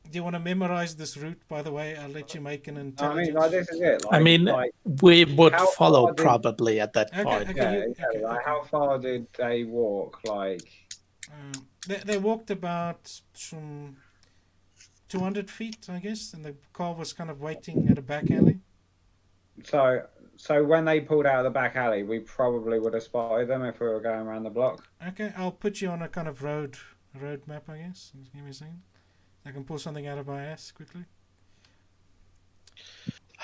Do you want to memorize this route? By the way, I'll let you make an I intelligence. mean, like, this is it. I Like, mean, like, we would how follow far did- probably at that Okay, point. okay, yeah, you, exactly. okay, Like, okay. how far did they walk? Like, They walked about some 200 feet, I guess, and the car was kind of waiting at a back alley. so when they pulled out of the back alley, we probably would have spotted them if we were going around the block. Okay, I'll put you on a kind of road map, I guess. Just give me a second. I can pull something out of my ass quickly.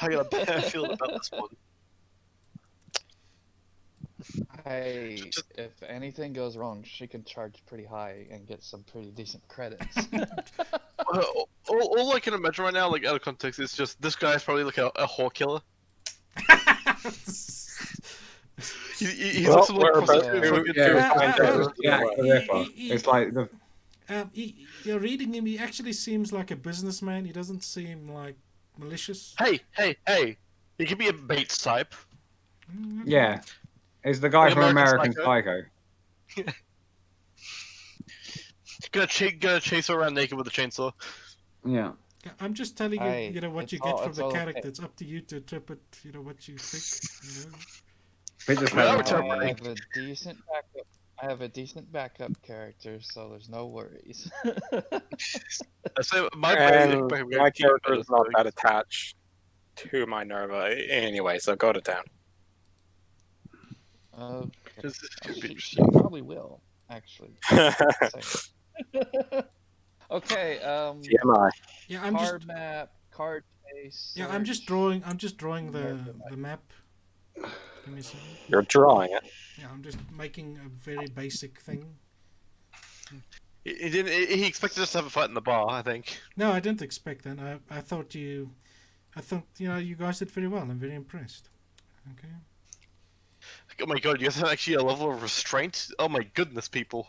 I got a bad feeling about this one. If anything goes wrong, she can charge pretty high and get some pretty decent credits. All I can imagine right now, like out of context, is just this guy's probably like a whore killer. He's Well, also like we're about prostitute to- fucking- yeah, Jack the Ripper. he- It's like the You're reading him. He actually seems like a businessman. He doesn't seem like malicious. Hey! He could be a Bates type. yeah. It's the guy Like from American American Psycho. Gonna chase her around naked with a chainsaw. Yeah. I'm just telling you, Hey, you know, what it's you get all- from it's the all character. okay. It's up to you to interpret, you know, what you think. You know? We just Well, had it's a- a- I have a decent backup. I have a decent backup character, so there's no worries. I say my And my character is not that attached to Minerva anyway, so go to town. Okay. This could be She probably will, actually. Okay. TMI. Yeah, I'm Card just. map, card chase. Yeah, I'm just search. drawing. I'm just drawing the map. Give me a second. You're drawing it. Yeah, I'm just making a very basic thing. He didn't. He expected us to have a fight in the bar. I think. No, I didn't expect that. I thought you know, you guys did very well. I'm very impressed. Okay. Oh my god! You guys have actually a level of restraint. Oh my goodness, people.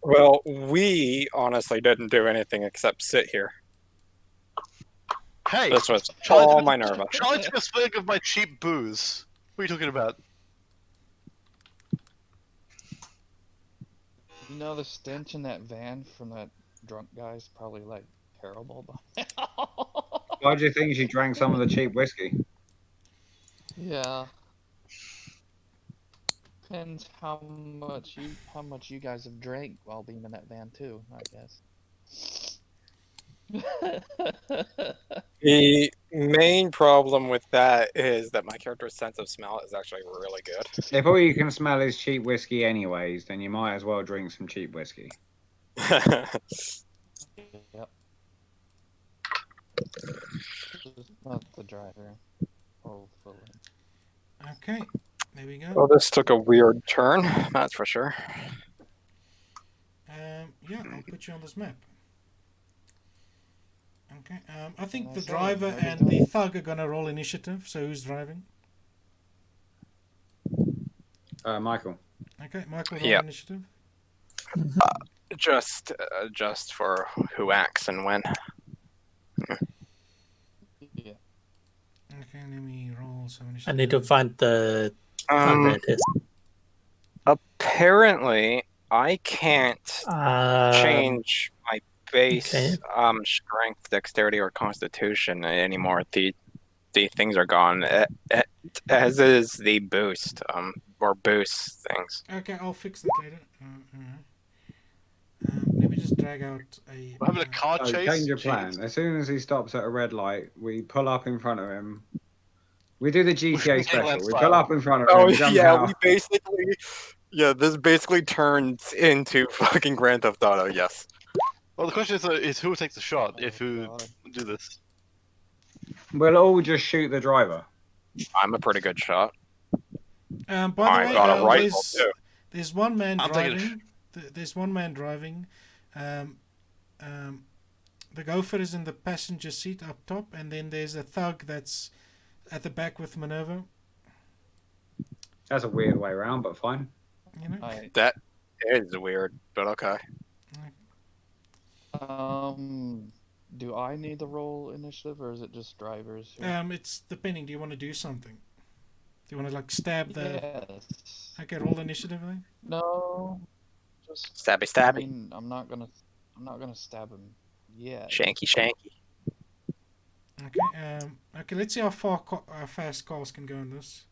Well, we honestly didn't do anything except sit here. Hey, This was Charlie all took- Minerva. Charlie took a swig of my cheap booze. What are you talking about? You know the stench in that van from that drunk guy's probably like terrible. Why do you think she drank some of the cheap whiskey? Yeah. Depends how much you guys have drank while being in that van too, I guess. The main problem with that is that my character's sense of smell is actually really good. If all you can smell is cheap whiskey anyways, then you might as well drink some cheap whiskey. Yep. Just not the driver. Hopefully. Okay. There we go. Well, this took a weird turn, that's for sure. Yeah, I'll put you on this map. Okay. I think the Nice. driver Maybe and done. the thug are gonna roll initiative. So who's driving? Michael. Okay, Michael, roll Yep. initiative. Just for who acts and when. Yeah. Okay, let me roll some I initiative. need to find the. Oh, there it is. Apparently, I can't change my base okay. strength, dexterity, or constitution anymore. The things are gone, as is the boost or boost things. Okay, I'll fix that later. Let me just drag out a. We're having a car Oh, chase. change your Jeez. plan. As soon as he stops at a red light, we pull up in front of him. We do the GTA Gangland special. We style. pull up in front of Oh him. Jump yeah, out. we basically, this basically turns into fucking Grand Theft Auto. Yes. Well, the question is who takes the shot? If who God. do this. We'll all just shoot the driver. I'm a pretty good shot. By the I way, got a rifle too. there's one man I'm thinking- driving. There's one man driving. The gopher is in the passenger seat up top, and then there's a thug that's at the back with Minerva. That's a weird way around, but fine. You know. That is weird, but okay. Do I need to roll initiative, or is it just drivers? Here? It's depending. Do you want to do something? Do you want to like stab the? Yes. Okay, roll initiative then. No. Just. Stabby, I stabby. mean, I'm not gonna stab him yet. Shanky, shanky. Okay. Okay. Let's see how fast cars can go in this.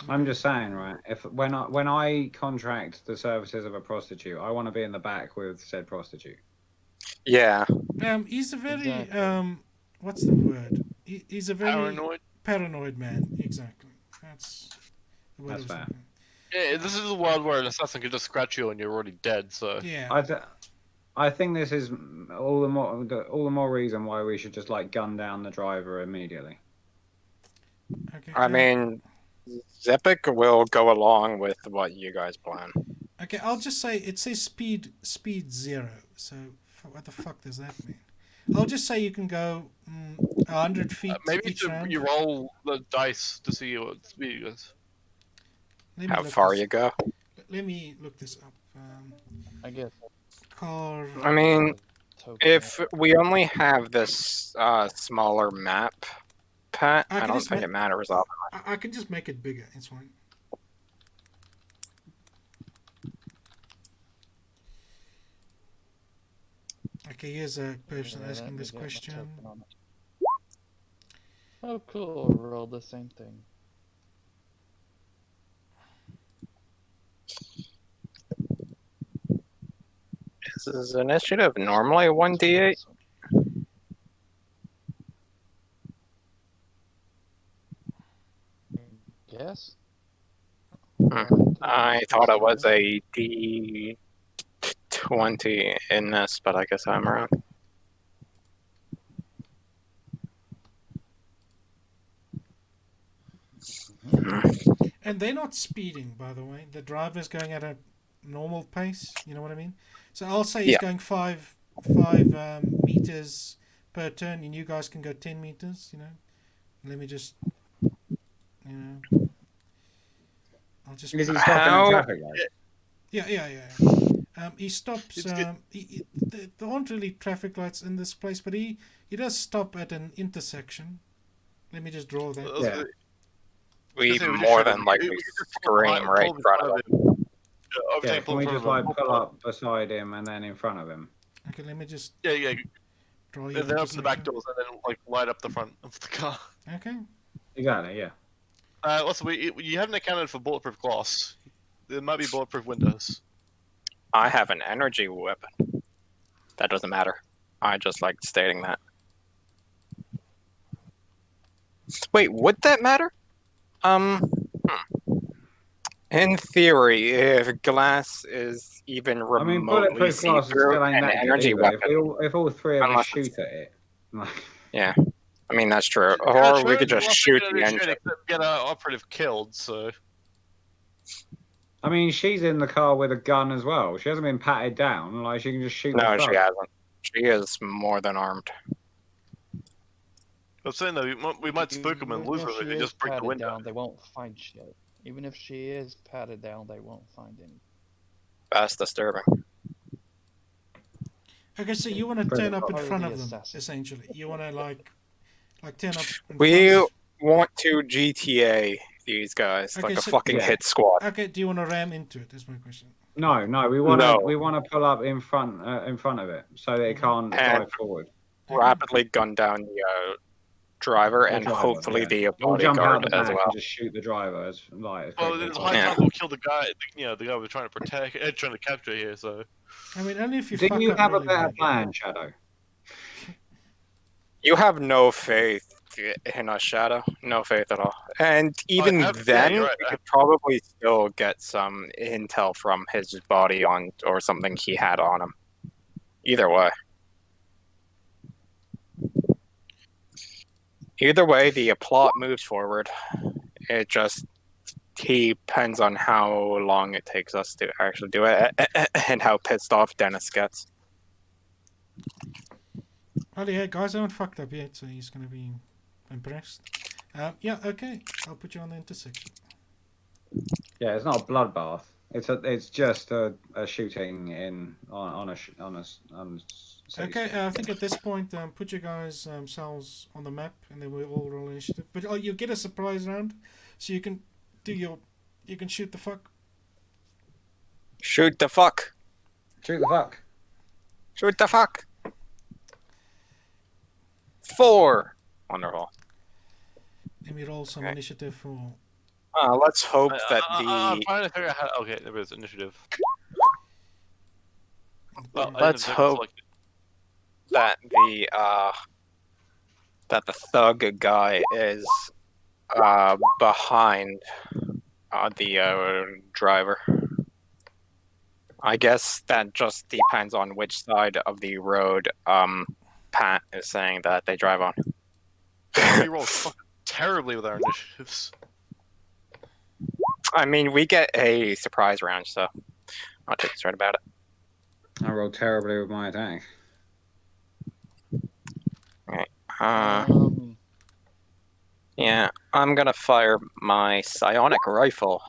I'm just saying, right? When I contract the services of a prostitute, I want to be in the back with said prostitute. Yeah. He's a very Exactly. what's the word? He's a very Paranoid. man. Exactly. That's the word. That's fair. Yeah, this is a world where an assassin could just scratch you and you're already dead. So Yeah. I think this is all the more reason why we should just like gun down the driver immediately. Okay. I mean, Zepic will go along with what you guys plan. Okay, I'll just say it says speed 0. So what the fuck does that mean? I'll just say you can go 100 feet maybe each round. you roll the dice to see what speed it is. Let me How look far this- you go? Let me look this up. I guess. Car. I mean, Token. if we only have this smaller map, Pat, I I can don't just think ma- it matters all. I can just make it bigger. It's fine. Okay, here's a person Yeah, asking let me this get my question. token on it. Oh, cool. Roll the same thing. This is initiative normally 1d8. Yes. I thought it was a d20 in this, but I guess I'm wrong. And they're not speeding, by the way. The driver's going at a normal pace. You know what I mean? So I'll say he's Yeah. going five meters per turn, and you guys can go 10 meters. You know. Let me just, you know. I'll just. Is he stopping How- at traffic lights? Yeah. He stops. It's good. There aren't really traffic lights in this place, but he does stop at an intersection. Let me just draw that. Yeah. We just more shoot than him. likely We just scream right in front of him. Yeah, can we just like pull up beside him and then in front of him? Okay, let me just Yeah. draw you. And then open the back doors and then like light up the front of the car. Okay. Exactly, yeah. Also, you haven't accounted for bulletproof glass. There might be bulletproof windows. I have an energy weapon. That doesn't matter. I just like stating that. Wait, would that matter? In theory, if glass is even I mean, remotely bulletproof glass see-through, still ain't an that good energy either. weapon. If all three of us Unless shoot it's- at it, like, Yeah, I mean that's true. Yeah, Or sure, we could just last shoot thing the you're gonna do is engine. Get our operative killed. So I mean, she's in the car with a gun as well. She hasn't been patted down. Like, she can just shoot No, the she thug. hasn't. She is more than armed. I'm saying though, we might spook them and Even lose if them if she they is just break the patted window. down, they won't find shit. Even if she is patted down, they won't find any. That's disturbing. Okay, so you want to Pretty turn up in Part of front the of them, assassin. essentially. You want to like turn up. In We front. want to GTA these guys Okay, like a so- fucking Yeah. hit squad. Okay, do you want to ram into it? Is my question. No, we want to pull up in front of it so that it can't And- drive forward. Okay. Rapidly gun down the driver and driver, hopefully yeah. the We'll jump out bodyguard the as back well. and just shoot the driver as like. Well, quickly there's as a possible. high Yeah. chance we'll kill the guy. The guy we're trying to protect, trying to capture here. So I mean, only if you Do fuck you up have a really better bad. plan, Shadow? You have no faith in us, Shadow. No faith at all. And even yeah, then, you're right. we could probably still get some intel from his body on or something he had on him. Either way. Either way, the plot moves forward. It just depends on how long it takes us to actually do it, and how pissed off Dennis gets. Well, yeah, guys haven't fucked up yet, so he's gonna be impressed. Yeah, okay. I'll put you on the intersection. Yeah, it's not a bloodbath. It's just a shooting in on a city Okay, street. I think at this point, put your guys' selves on the map, and then we'll all roll initiative. But you get a surprise round, so you can you can shoot the fuck. Shoot the fuck! Shoot the fuck. Shoot the fuck! 4! Wonderful. Let me roll some Okay. initiative for. Let's hope that I'm the... trying to figure out how. Okay, there is initiative. Well, Let's hope that the thug guy is behind the driver. I guess that just depends on which side of the road Pat is saying that they drive on. We roll fucking terribly with our initiatives. I mean, we get a surprise round, so not too concerned about it. I rolled terribly with my attack. Yeah, I'm gonna fire my psionic rifle.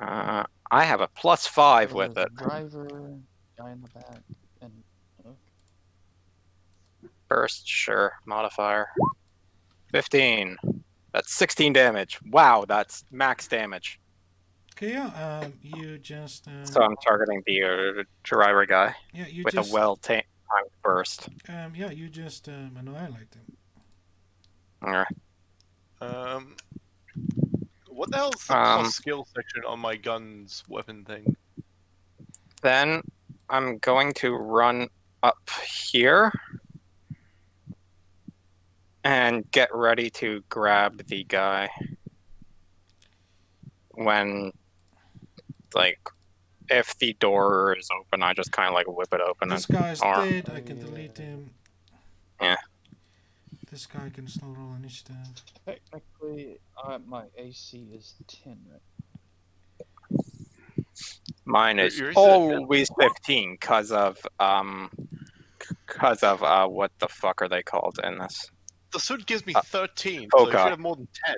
I have a +5 with There's it. a driver, guy in the back, and Burst, sure. Modifier. 15. That's 16 damage. Wow, that's max damage. Okay, yeah. You just. So I'm targeting the driver guy Yeah, you with just. a well-timed burst. Yeah, you just annihilate them. Alright. What the hell's the plus skill section on my gun's weapon thing? Then I'm going to run up here and get ready to grab the guy when, like, if the door is open, I just kind of like whip it open. This guy's dead. I can delete him. Yeah. This guy can still roll initiative. technically, my AC is 10, right? Mine is Yours is always 15 because of what the fuck are they called in this? The suit gives me 13, oh so you God. should have more than 10.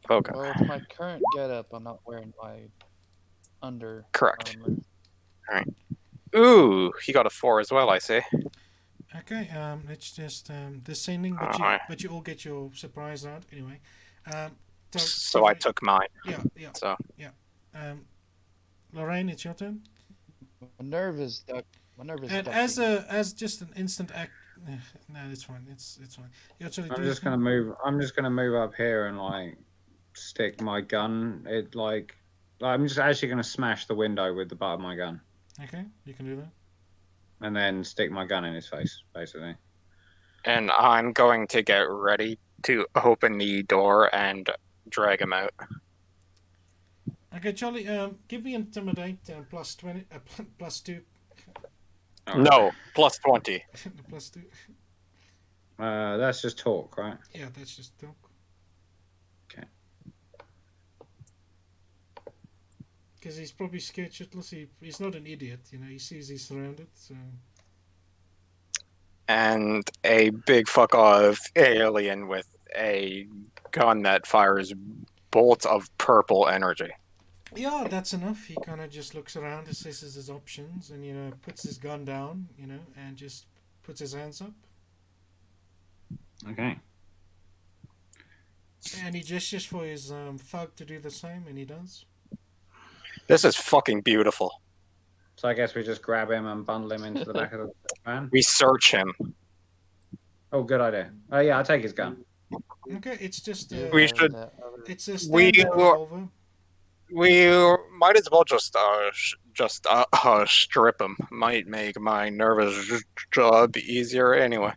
Okay. Well, with my current getup, I'm not wearing my under Correct. armor. Ooh, he got a 4 as well, I see. Okay, let's just descending, but you all get your surprise round anyway. So I took mine. Yeah. So Lorraine, it's your turn. My nerve is duck. My nerve is And ducking. as just an instant act. No, it's fine. It's fine. You actually I'm do just gonna move. I'm just gonna move up here and like stick my gun. I'm just actually gonna smash the window with the butt of my gun, Okay, you can do that. and then stick my gun in his face, basically. And I'm going to get ready to open the door and drag him out. Okay, Charlie. Give me intimidate plus 20. Plus 2. Oh, No, plus 20. Plus 2. That's just talk, right? Yeah, that's just talk. Okay. Because he's probably scared shitless. He's not an idiot, you know. He sees he's surrounded, so. And a big fuck off alien with a gun that fires bolts of purple energy. Yeah, that's enough. He kind of just looks around, assesses his options, and puts his gun down, and just puts his hands up. Okay. And he gestures for his thug to do the same, and he does. This is fucking beautiful. So I guess we just grab him and bundle him into the back of the van. We search him. Oh, good idea. Oh yeah, I'll take his gun. Okay, it's just We should. it's a standard revolver. We might as well just strip him. Might make my nervous job easier anyway.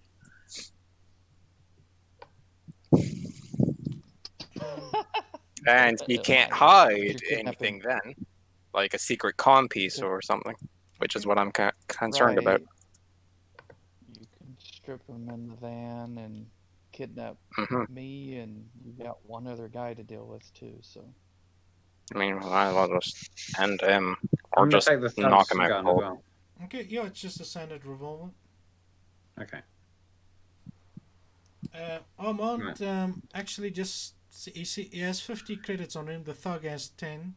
And he can't hide anything then, like a secret comm piece or something, which is what I'm concerned about. strip him in the van and kidnap Mhm. me, and you got one other guy to deal with too. So I mean, we might as well just end him or I'm gonna just take the knock thug's him out gun as cold. well. Okay, yeah, it's just a standard revolver. Okay. Armand Right. actually just he has 50 credits on him. The thug has 10.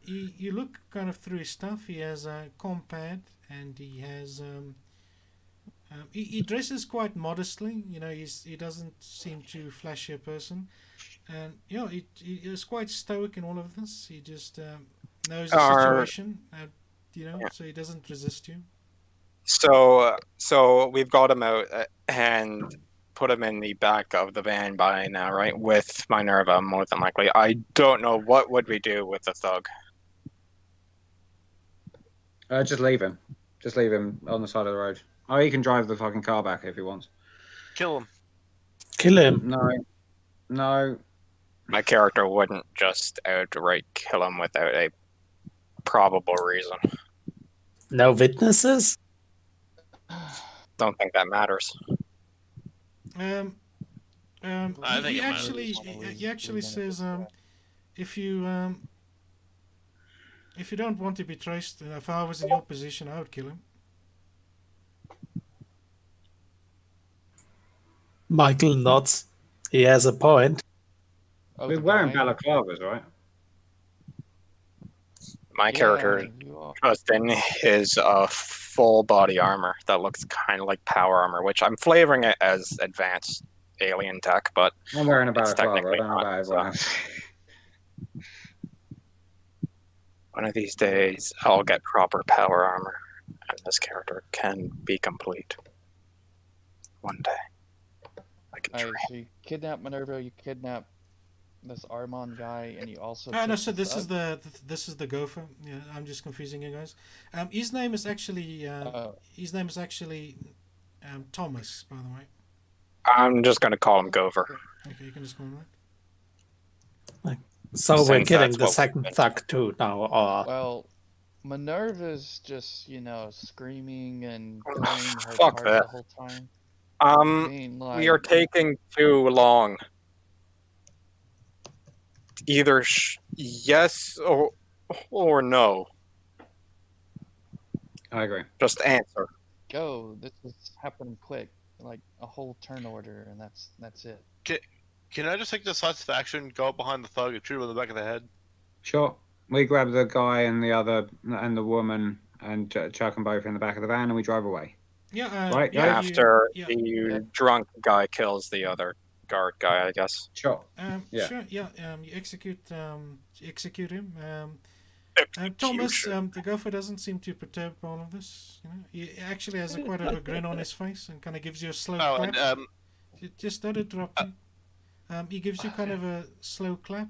You look kind of through his stuff. He has a compad and he has he dresses quite modestly. You know, he doesn't seem too flashy a person, and you know he is quite stoic in all of this. He just knows the Are situation, you know, yeah. so he doesn't resist you. So we've got him out and put him in the back of the van by now, right? With Minerva, more than likely. I don't know what would we do with the thug. Just leave him. Just leave him on the side of the road. Oh, he can drive the fucking car back if he wants. Kill him. Kill him. No, no. My character wouldn't just outright kill him without a probable reason. No witnesses? Don't think that matters. Um, I think he it matters. actually says if you if you don't want to be traced, if I was in your position, I would kill him. Michael nods. He has a point. oh, We're the wearing guy. balaclavas, right? My Yeah, character you are. just in his full body armor that looks kind of like power armor, which I'm flavoring it as advanced alien tech, but I'm wearing a it's balaclava. I technically don't know not. about So everyone else. one of these days, I'll get proper power armor, and this character can be complete. One day, I can Alright, dream. so you kidnap Minerva, you kidnap this Armand guy, and you also. No, took so the this is thug? this is the gopher. Yeah, I'm just confusing you guys. His name is actually Oh, Thomas, by the way. I'm just gonna call him Gover, Okay, you can just call him So we're since killing that's the what we've second been. thug too now, or well, Minerva's just, screaming and playing her Fuck part that. the whole time. Um, Being we are like, taking too long. Either yes or no. I agree. Just answer. go, this is happening quick. Like a whole turn order, and that's it. Can I just take decisive action, go up behind the thug, and shoot him in the back of the head? Sure. We grab the guy and the woman and chuck them both in the back of the van and we drive away. Yeah, Right, yeah, guys? After yeah. the drunk guy kills the other guard guy, I guess. Sure. Yeah. Sure, yeah. You execute him. Thomas, the gopher doesn't seem too perturbed by all of this. You know, he actually has quite a grin on his face and kind of gives you a slow Oh, clap. and Just don't interrupt me. He gives you kind of a slow clap.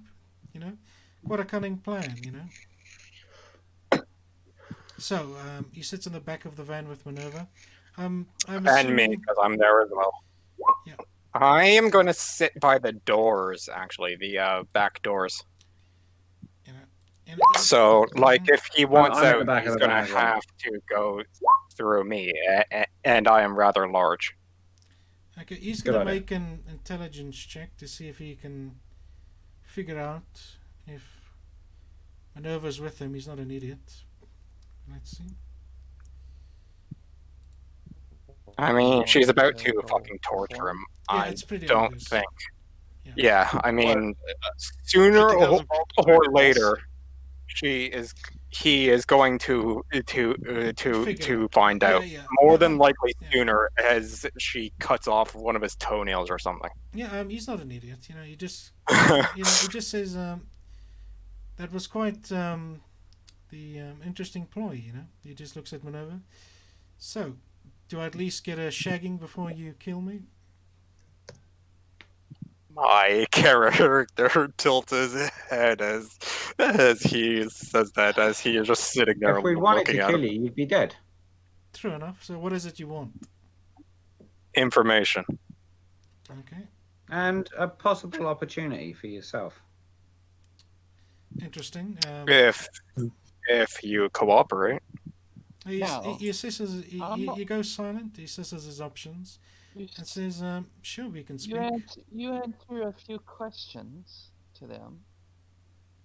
You know, quite a cunning plan. You know. So he sits in the back of the van with Minerva. I'm And assuming. me, because I'm there as well. Yeah. I am going to sit by the doors, actually, the back doors. You know, and So, like, if he wants I'm in the out, back of he's the going van to as well. have to go through me, and I am rather large. Okay, he's Good going to idea. make an intelligence check to see if he can figure out if Minerva's with him. He's not an idiot. Let's see. I mean, Want she's me about to to roll fucking torture perform? him. Yeah, I it's pretty don't obvious. think. Yeah. Yeah, I mean, What? sooner 50,000 volts or impulse? later, he is going to Figure out. find Yeah, out. yeah. More Yeah, than likely yeah. sooner, as she cuts off one of his toenails or something. Yeah, he's not an idiot. You know, he just, he just says that was quite the interesting ploy. You know, he just looks at Minerva. So, do I at least get a shagging before you kill me? My character tilts his head as he says that, as he is just sitting there If we wanted to looking at kill him. you, you'd be dead. True enough. So, what is it you want? Information. Okay, And a possible opportunity for yourself. interesting. If you cooperate. Now, He says I'm not- he goes silent. He says his options you, and s- says, "Sure, we can speak." you answer a few questions to them,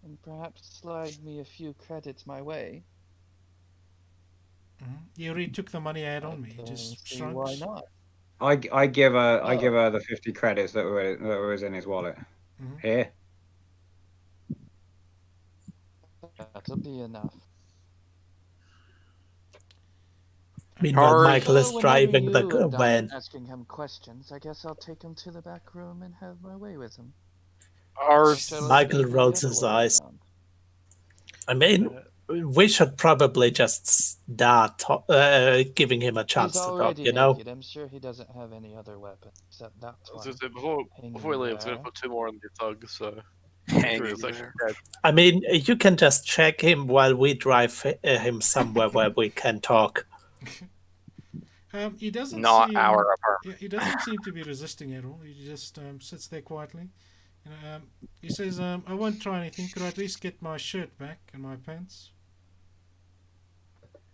and perhaps slide me a few credits my way. He already took the money I had I on me. He can just see why shrugs. not. I give Oh. her the 50 credits that was in his wallet. Mhm. Here. That'll be enough. Meanwhile, Are Michael is So whenever driving you the are done van. asking him questions, I guess I'll take him to the back room and have my way with him. are Or shall it Michael be the rolls other his way eyes. around? I mean, we should probably just start giving him a He's chance to talk, already you know? naked. I'm sure he doesn't have any other weapon except that I was one. gonna say, before we hanging leave, I was gonna there. put 2 more on the thug, so make sure hanging it's actually there? dead. I mean, you can just check him while we drive him somewhere where we can talk. He doesn't Not our seem. Yeah, apartment. he doesn't seem to be resisting at all. He just sits there quietly. He says, "I won't try anything. Could I at least get my shirt back and my pants?"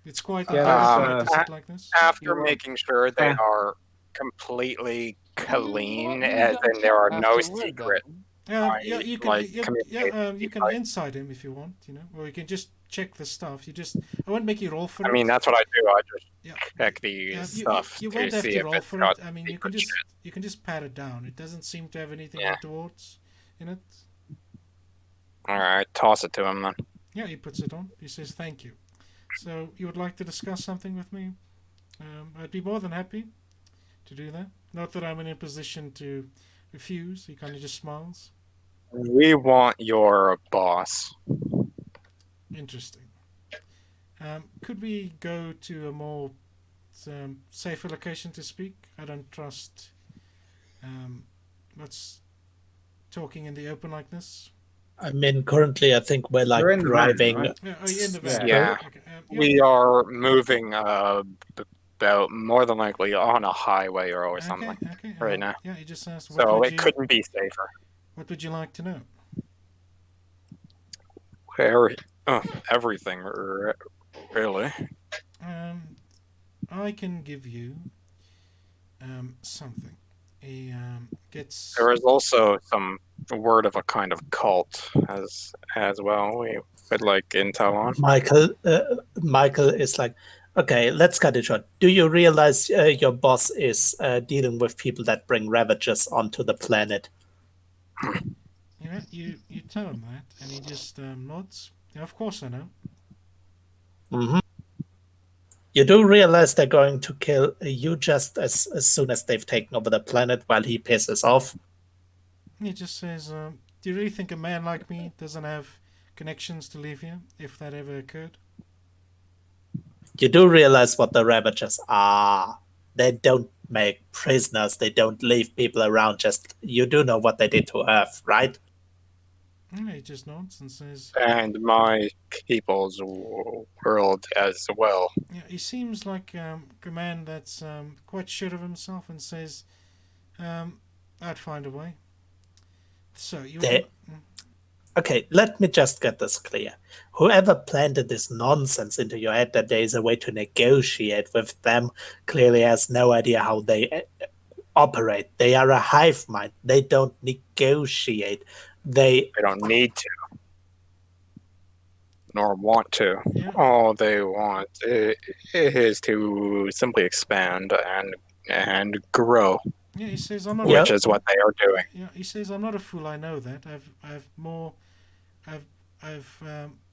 It's quite Yeah, let's, dignified to sit like this. After You're making sure they uh, are completely You clean, want me to as jump in there are ship no afterward secret, then? Yeah, you can. like communication You can device. inside him if you want. Or you can just check the stuff. I won't make you roll for I it. mean, that's what I do. I just Yeah. check the stuff You to won't have see to if roll it's for got it. I mean, secret shit. you can just pat it down. It doesn't seem to have anything Yeah. untoward in it. All right, toss it to him then. Yeah, he puts it on. He says, "Thank you." So you would like to discuss something with me? I'd be more than happy to do that. Not that I'm in a position to refuse. He kind of just smiles. We want your boss. Interesting. Could we go to a more safer location to speak? I don't trust what's talking in the open like this. I mean, currently, I think we're you're like in the van, driving. Oh, you're in the van. Yeah. Yeah. Okay. We are moving about more than likely on a highway or something Okay. right now. Yeah, he just asked, So it couldn't be safer. what would you like to know? Everything, really. I can give you something. He gets. There is also some word of a kind of cult as well. We would like intel on. Michael is like, okay, let's cut it short. Do you realize your boss is dealing with people that bring ravages onto the planet? You tell him that, and he just nods. Yeah, of course I know. Mm-hmm. You do realize they're going to kill you just as soon as they've taken over the planet while he pisses off? He just says, "Do you really think a man like me doesn't have connections to leave here, if that ever occurred?" You do realize what the Ravagers are. They don't make prisoners. They don't leave people around. Just you do know what they did to Earth, right? Yeah, he just nods and says, And my people's world as well. "Yeah." He seems like a man that's quite sure of himself, and says, "I'd find a way." So you. They Okay, let me just get this clear. Whoever planted this nonsense into your head that there is a way to negotiate with them clearly has no idea how they operate. They are a hive mind. They don't negotiate. They don't need to, nor want to. Yeah. All they want is to simply expand and grow. Yeah, he says, "I'm not." Which is what they are doing. Yeah, he says, "I'm not a fool. I know that.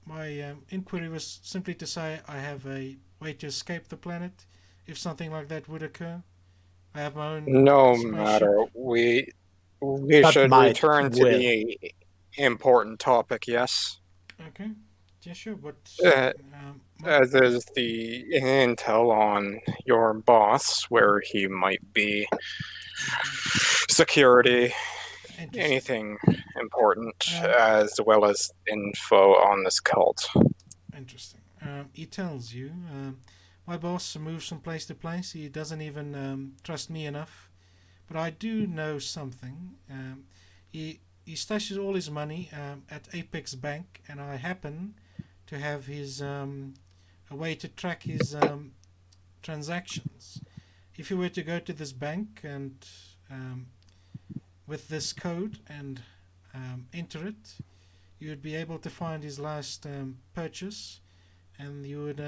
My inquiry was simply to say I have a way to escape the planet if something like that would occur. I have my own No spaceship." matter, we Not should might, return to will. the important topic. Yes, Okay. Yeah, sure. But as is the intel on your boss, where he might be, security, anything important, as well as info on this cult. Interesting. He tells you, my boss moves from place to place. He doesn't even trust me enough. But I do know something. He stashes all his money at Apex Bank, and I happen to have his a way to track his transactions. If you were to go to this bank and um, with this code and enter it, you would be able to find his last purchase, and you would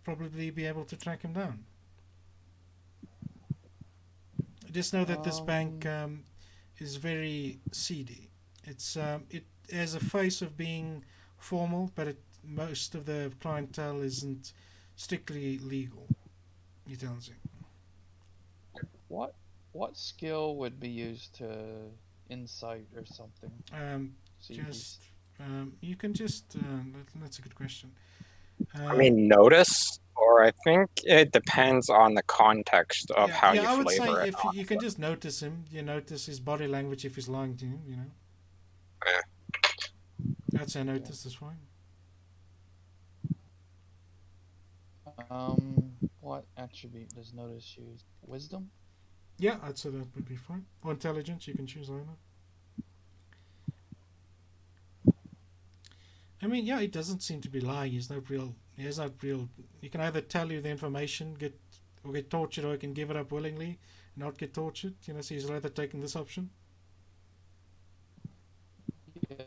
probably be able to track him down. Just know that this bank is very seedy. It has a face of being formal, but most of the clientele isn't strictly legal. He tells you. What what skill would be used to insight or something? See if he's Just you can just that's a good question. I mean, notice, or I think it depends on the context of how Yeah, you I would say flavor it. if you can just notice him, you notice his body language if he's lying to you. You know, Yeah. that's a notice. That's fine. what attribute does notice use? Wisdom? Yeah, I'd say that would be fine. Or intelligence, you can choose either. I mean, yeah, he doesn't seem to be lying. He's not real. He has not real. He can either tell you the information, get tortured, or he can give it up willingly, not get tortured. You know, so he's rather taking this option. Yeah.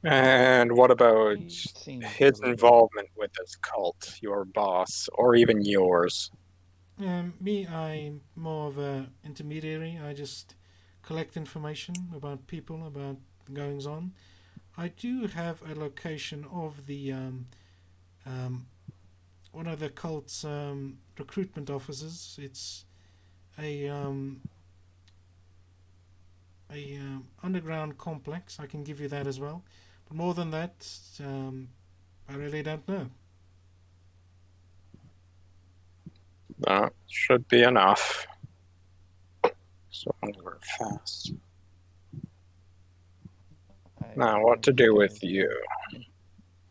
And what about He seems his really involvement with this cult, your boss, or even yours? Me, I'm more of a intermediary. I just collect information about people, about goings on. I do have a location of the um, one of the cult's recruitment offices. It's a underground complex. I can give you that as well. But more than that, I really don't know. That should be enough. So we're fast. Now, what to do with you?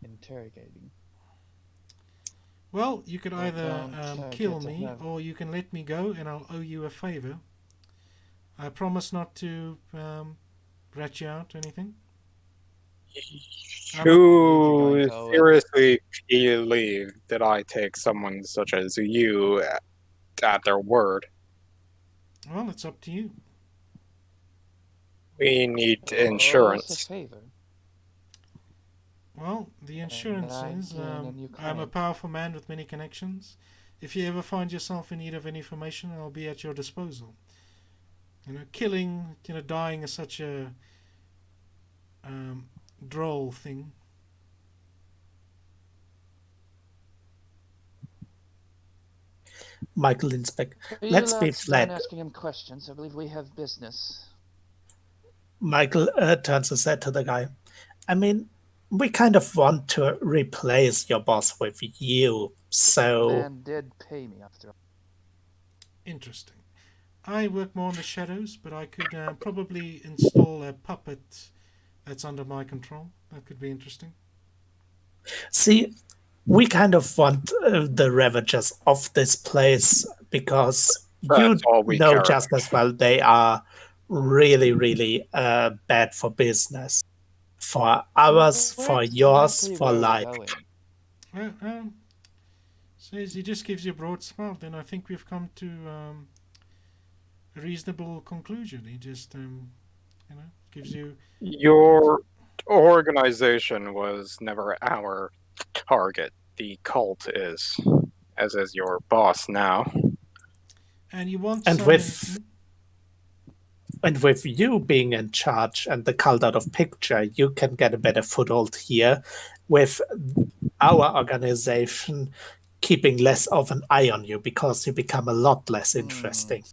Interrogating. Well, you could either kill get to me, have- or you can let me go, and I'll owe you a favor. I promise not to rat you out or anything. You to owe us? seriously believe that I take someone such as you at their word? Well, it's up to you. We need Owe us a insurance. favor. Well, the insurance I is gain and you I'm a claim. powerful man with many connections. If you ever find yourself in need of any information, I'll be at your disposal. You know, killing, dying is such a droll thing. Michael Linsbeck. You Let's be lads done flat. asking him questions. I believe we have business. Michael turns his head to the guy. I mean, we kind of want to replace your boss with you, The so man did pay me after all. Interesting. I work more in the shadows, but I could probably install a puppet that's under my control. That could be interesting. see, we kind of want the Ravagers off this place because you That's all we know care just about. as well they are really, really bad for business. For ours, Where for yours, exactly for were we like. going? Well, says he just gives you a broad smile. Then I think we've come to a reasonable conclusion. He just gives you. Your organization was never our target. The cult is, as is your boss now. And you want And some. with you being in charge and the cult out of picture, you can get a better foothold here with our organization keeping less of an eye on you because you become a lot less interesting.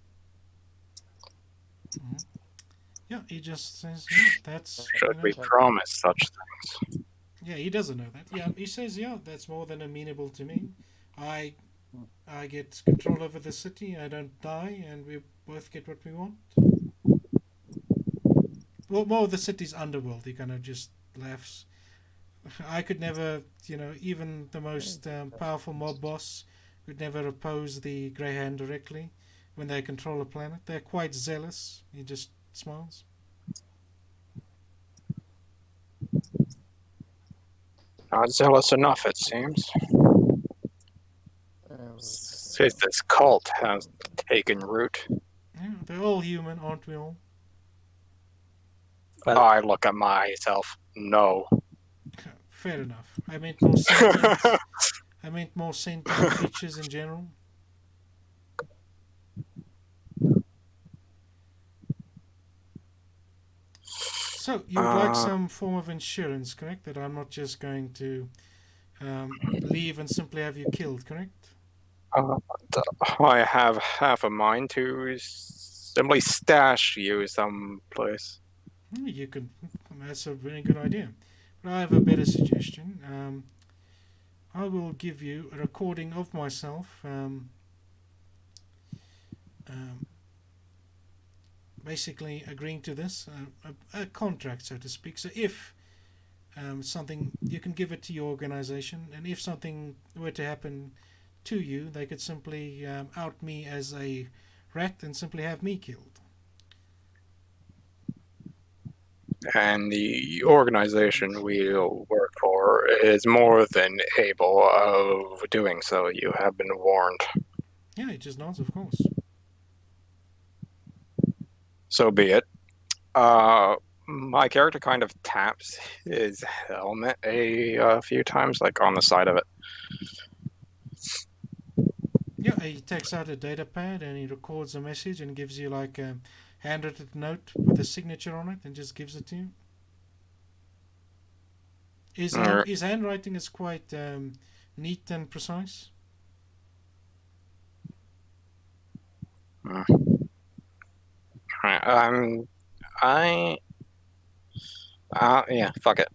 Yeah, he just says, yeah, that's. Should we promise such things? Yeah, he doesn't know that. Yeah, he says, yeah, that's more than amenable to me. I get control over the city. I don't die, and we both get what we want. Well, more of the city's underworld. He kind of just laughs. I could never, even the most powerful mob boss could never oppose the Grey Hand directly when they control a planet. They're quite zealous. He just smiles. Not zealous enough, it seems. There we Since go. this cult has taken root, Yeah, they're all human, aren't we all? Well, I look at myself. No. Fair enough. I meant more sentient. I meant more sentient creatures in general. So you would like some form of insurance, correct? That I'm not just going to leave and simply have you killed, correct? I have half a mind to simply stash you someplace. You could. That's a very good idea. But I have a better suggestion. I will give you a recording of myself. Um, Basically agreeing to this, a contract, so to speak. So if something, you can give it to your organization, and if something were to happen to you, they could simply out me as a rat and simply have me killed. And the organization we'll work for is more than able of doing so. You have been warned. Yeah, it just nods, of course. So be it. My character kind of taps his helmet a few times, like on the side of it. Yeah, he takes out a data pad and he records a message and gives you like a handwritten note with a signature on it and just gives it to you. Alright. His handwriting is quite neat and precise. Alright, yeah, fuck it.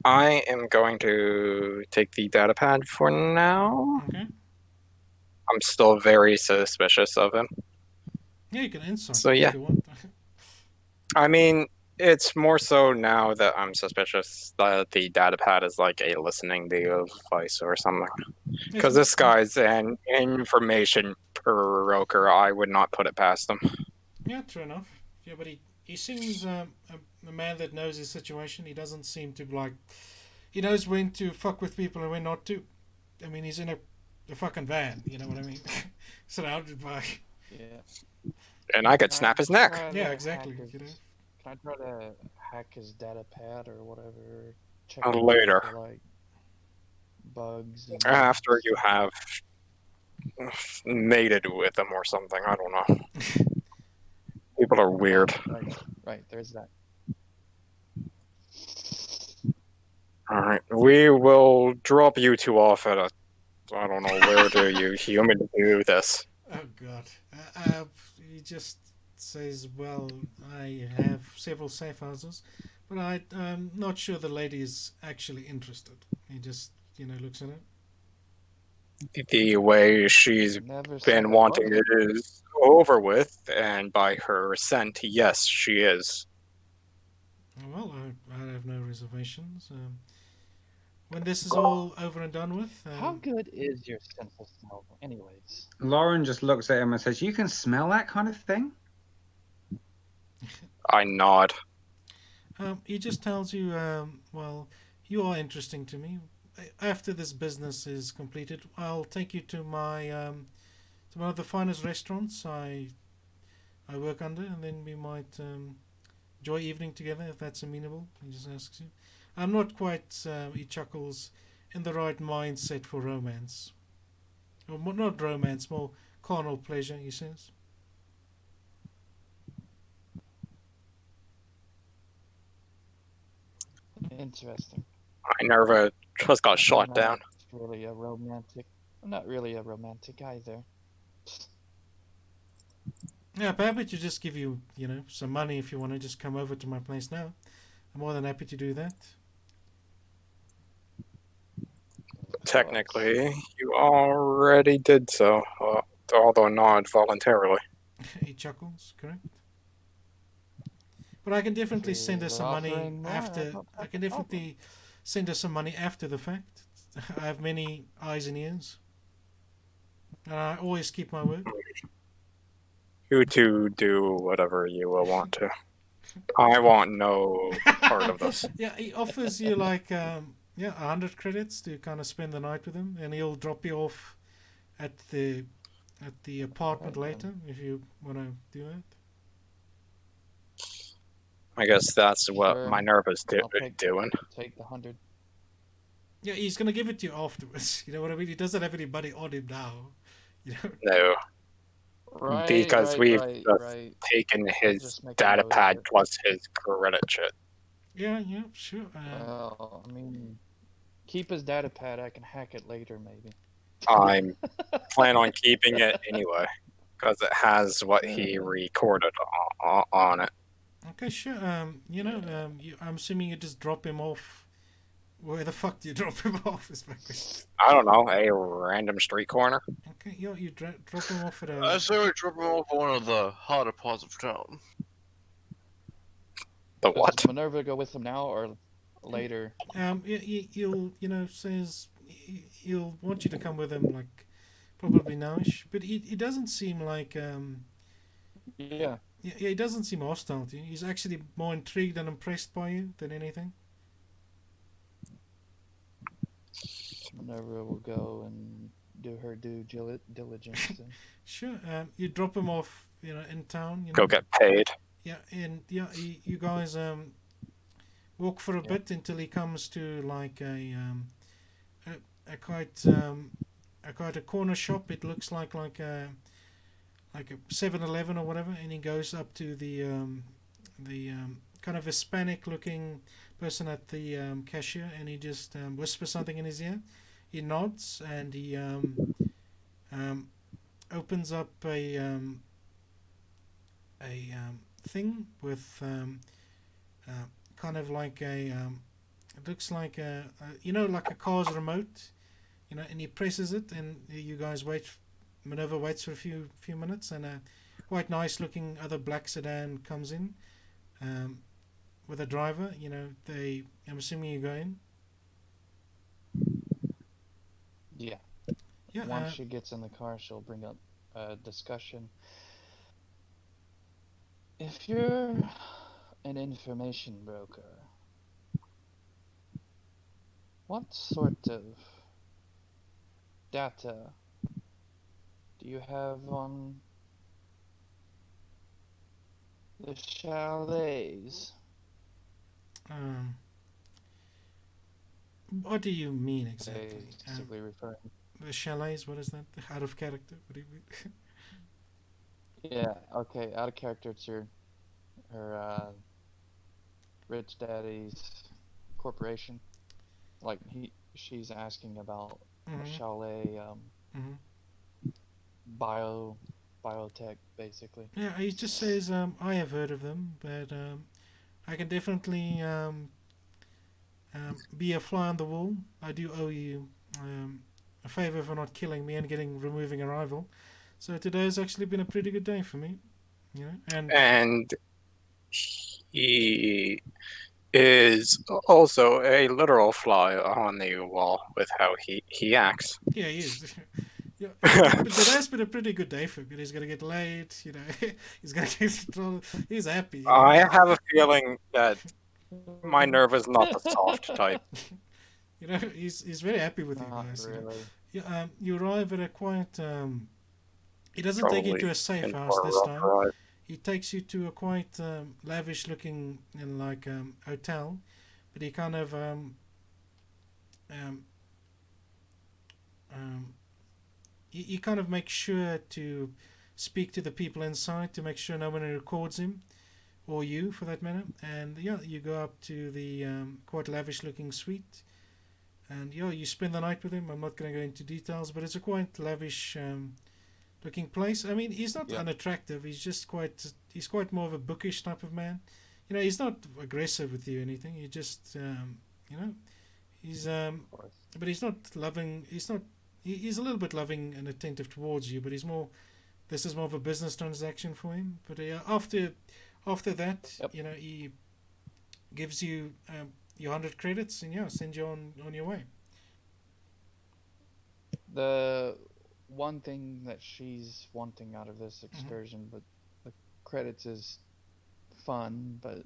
I am going to take the data pad for now. Okay. I'm still very suspicious of him. Yeah, you can insight So, him yeah. if you want. I mean, it's more so now that I'm suspicious that the data pad is like a listening device or something. Because this guy's an information broker. I would not put it past him. Yeah, true enough. Yeah, but he seems a man that knows his situation. He doesn't seem to like. He knows when to fuck with people and when not to. I mean, he's in a fucking van. You know what I mean? Surrounded by. Yeah. And I could Can snap his neck. try to Yeah, exactly. hack his- You know. Can I try to hack his data pad or whatever? Check Later. for, like bugs. And After you have mated with him or something. I don't know. People are weird. Right. There's that. Alright, we will drop you two off at a... I don't know, where do you human do this? Oh God. He just says, "Well, I have several safe houses, but I'm not sure the lady is actually interested." He just, looks at it. The way she's Never said been it wanting wasn't. it is over with, and by her assent, yes, she is. Well, I have no reservations. When this is all over and done with, How good is your sense of smell, anyways? Lauren just looks at him and says, "You can smell that kind of thing?" I nod. he just tells you, well, you are interesting to me. After this business is completed, I'll take you to my to one of the finest restaurants I work under, and then we might enjoy evening together if that's amenable. He just asks you. I'm not quite, he chuckles, in the right mindset for romance. Or not romance, more carnal pleasure, he says. Interesting. My nerve just got I'm shot not down. Really a romantic. I'm not really a romantic either. Yeah, but happy to just give you, some money if you want to just come over to my place now. I'm more than happy to do that. Technically, you already did so, although not voluntarily. He chuckles, correct? But I can definitely send her If some you're money offering more, after. don't I have can a problem. definitely send her some money after the fact. I have many eyes and ears, and I always keep my word. You two do whatever you will want to. I want no part of this. Yeah, he offers you like yeah, 100 credits to kind of spend the night with him, and he'll drop you off at the apartment Okay. later if you want to do it. I guess that's what Sure. Minerva's I'll doing. take the 100. Yeah, he's gonna give it to you afterwards. You know what I mean? He doesn't have any money on him now. You know. No, Right, because right, we've right, just right. taken his just make a data note of pad it. plus his credit shit. Yeah, yeah, sure. Well, I mean, keep his data pad. I can hack it later, maybe. I'm plan on keeping it anyway because it has what he recorded on it. Okay, sure. You know, I'm assuming you just drop him off. Where the fuck do you drop him off? Is my question. I don't know, a random street corner. Okay, you drop him off at I a. say we drop him off at one of the hotter parts of town. The Does what? Minerva go with him now or later? He'll says he'll want you to come with him, like probably nowish, but he doesn't seem like Yeah. yeah, he doesn't seem hostile to you. He's actually more intrigued and impressed by you than anything. Minerva will go and do her due diligence. And Sure. You drop him off, in town. Go get paid. Yeah, and yeah, you guys walk for a bit until he comes to like a quite a corner shop. It looks like a 7-Eleven or whatever, and he goes up to the kind of Hispanic looking person at the cashier, and he just whispers something in his ear. He nods, and he um, opens up a thing with kind of like it looks like like a car's remote, and he presses it, and you guys wait. Minerva waits for a few minutes, and a quite nice looking other black sedan comes in with a driver. I'm assuming you go in. yeah, Yeah. once she gets in the car, she'll bring up a discussion. If you're an information broker, what sort of data do you have on the chalets? Um, what do you mean exactly? Basically referring. The chalets. What is that? Out of character. What do you mean? Yeah, okay, out of character, it's her rich daddy's corporation. Like she's asking about a chalet, Mhm. biotech, basically. Yeah, he just says, I have heard of them, but I can definitely be a fly on the wall. I do owe you a favor for not killing me and removing a rival. So today has actually been a pretty good day for me, And he is also a literal fly on the wall with how he acts. yeah, he is. Yeah, but today's been a pretty good day for him. He's gonna get laid, he's gonna get he's happy. I have a feeling that Minerva's not the soft type. He's very happy with you Not guys. really. You arrive at a quite. He doesn't take you Probably to a safe in house for a this rough time. ride. He takes you to a quite lavish-looking hotel, but he kind of um, he kind of makes sure to speak to the people inside to make sure no one records him or you for that matter. And yeah, you go up to the quite lavish-looking suite, and yeah, you spend the night with him. I'm not going to go into details, but it's a quite lavish looking place. I mean, he's not unattractive. He's quite more of a bookish type of man. He's not aggressive with you or anything. He just he's but he's not loving. He's a little bit loving and attentive towards you, but this is more of a business transaction for him. But after that, he gives you your 100 credits, and sends you on your way. The one thing that she's wanting out of this excursion, but the credits is fun, but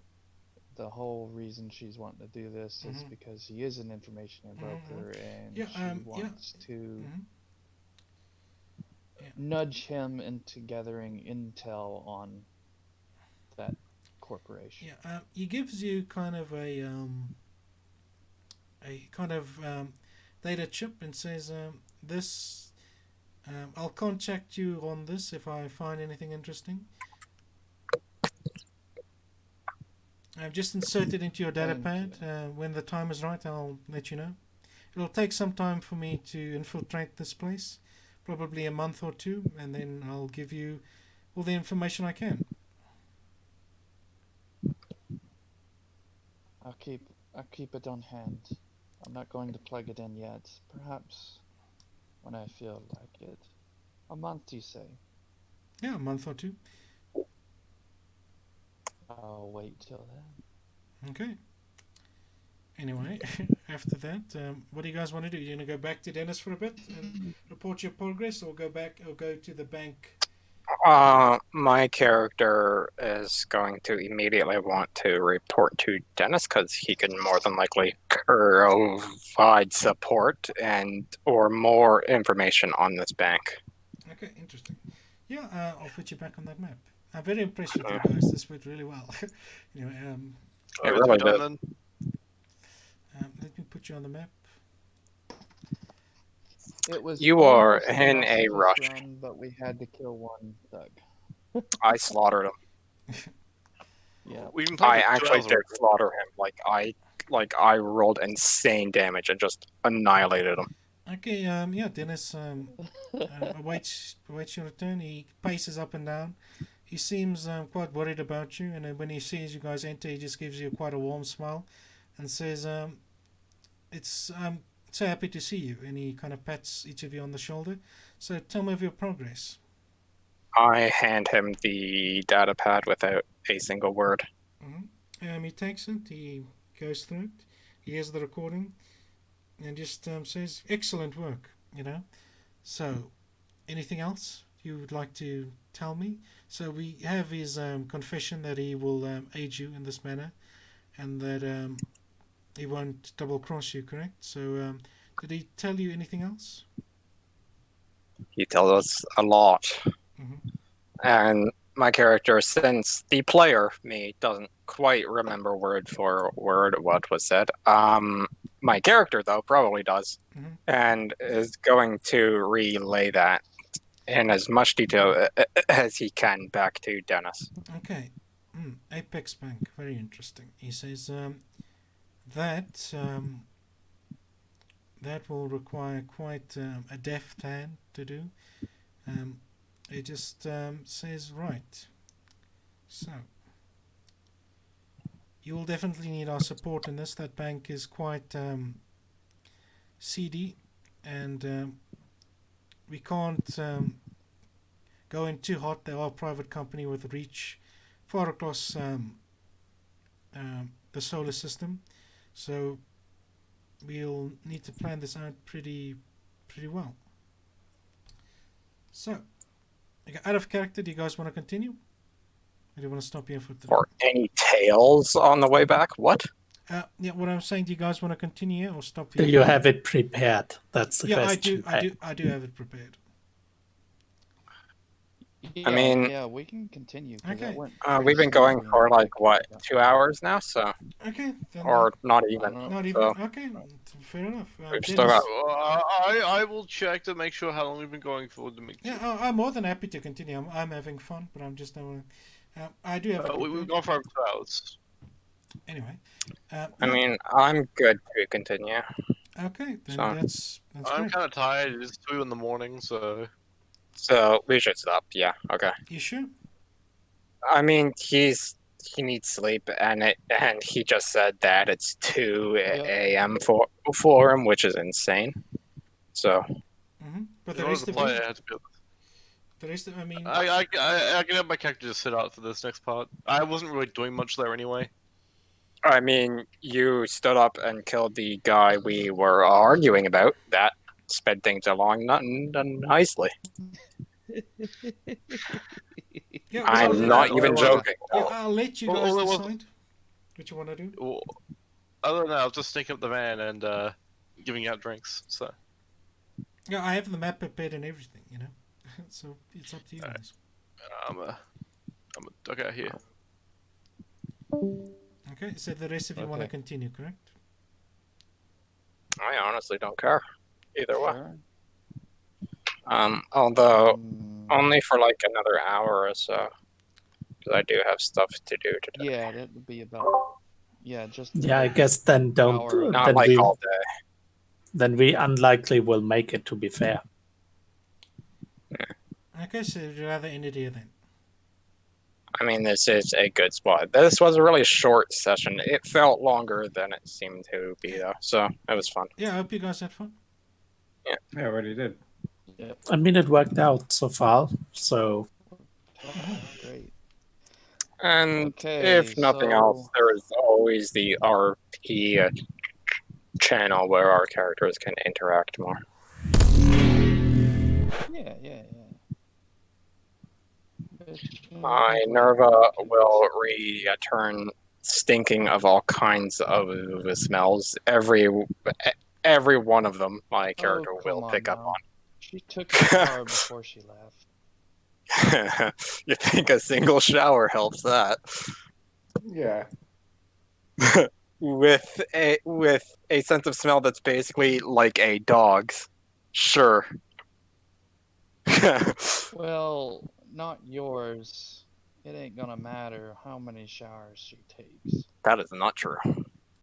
the whole reason she's wanting to do this is Mhm. because he is an information broker, and Yeah, she wants to Mhm. nudge him into gathering intel on that corporation. Yeah, he gives you kind of a kind of data chip and says this. I'll contact you on this if I find anything interesting. I've just inserted into your data Thank pad. you. When the time is right, I'll let you know. It'll take some time for me to infiltrate this place, probably a month or two, and then I'll give you all the information I can. I'll keep it on hand. I'm not going to plug it in yet. Perhaps when I feel like it. A month, you say? Yeah, a month or two. I'll wait till then. Okay. Anyway, after that, what do you guys want to do? You gonna go back to Dennis for a bit and report your progress, or go to the bank? My character is going to immediately want to report to Dennis because he can more than likely provide support and or more information on this bank. Okay, interesting. Yeah, I'll put you back on that map. I'm very impressed with you guys. This went really well. Anyway, It Alright, really done did. then. let me put you on the map. It was You are almost a in a pacifist rush. run, but we had to kill one thug. I slaughtered him. Yeah. We've been playing I for 2 actually hours did slaughter him. I rolled insane damage and just annihilated him. Okay, yeah, Dennis awaits your return. He paces up and down. He seems quite worried about you, and when he sees you guys enter, he just gives you quite a warm smile, and says, "It's so happy to see you." And he kind of pats each of you on the shoulder. So tell me of your progress. I hand him the data pad without a single word. He takes it. He goes through it. He hears the recording, and just says, "Excellent work." You know. So, anything else you would like to tell me? So we have his confession that he will aid you in this manner, and that he won't double cross you. Correct? So, did he tell you anything else? He tells us a lot. Mhm. And my character, since the player, me, doesn't quite remember word for word what was said, my character, though, probably does, Mhm. and is going to relay that in as much detail as he can back to Dennis. Okay. Apex Bank, very interesting. He says that that will require quite a deft hand to do. Um, it just says right. So you will definitely need our support in this. That bank is quite seedy, and we can't go in too hot. They are a private company with reach far across the solar system, so we'll need to plan this out pretty well. So, out of character, do you guys want to continue? Or do you want to stop here for today? For any tales on the way back? What? Yeah, what I'm saying, do you guys want to continue here or stop Do here? you have it prepared? That's the Yeah, question. I do have it prepared. Yeah, mean- yeah, we can continue. 'Cause Okay. that went We've pretty been going smoothly for and like quick. what, 2 hours now, so Okay, then or not I even. don't know. not even. So Okay, fair enough. we've still got. I will check to make sure how long we've been going for to make sure. Yeah, I'm more than happy to continue. I'm having fun, but I'm just I do have it We've prepared. gone for over 2 hours. Anyway. I Yeah, mean, I'm good to continue. okay, then So- that's I'm great. kind of tired. It's 2 in the morning, so So we should stop. Yeah. Okay. You sure? I mean, he needs sleep, and he just said that it's 2 Yep. a.m. for him, which is insane. So But in the order rest to of play, you, I have to be. the rest of, I mean, I can have my character just sit out for this next part. I wasn't really doing much there anyway. I mean, you stood up and killed the guy we were arguing about. That sped things along nicely. yeah, I'm wasn't not that even all- joking. yeah, I'll let you all guys it was- decide. What you want to do? Well, other than that, I was just sneaking up the van and giving out drinks. So Yeah, I have the map prepared and everything, you know. So it's up to you guys. I'm a duck out here. Okay, so the rest of you want to Okay. continue, correct? I honestly don't care. Either way. Sure. Although Mm, only for like another hour or so, because I do have stuff to do today. yeah, that would be about. Yeah, just. Yeah, I about guess then don't. hour. Not Then like we all day. then we unlikely will make it. To be fair. Okay, so you'd rather end it here then. I mean, this is a good spot. This was a really short session. It felt longer than it seemed to be, though, so it was fun. Yeah, I hope you guys had fun. Yeah, I already did. Yep. I mean, it worked out so far. So Great. And Okay, if nothing so- else, there is always the RP channel where our characters can interact more. Yeah. My Nerva will return stinking of all kinds of smells. Every one of them, my character will pick up on. She took a shower before she left. You think a single shower helps that? Yeah. With a sense of smell that's basically like a dog's. Sure. Well, not yours. It ain't gonna matter how many showers she takes. That is not true.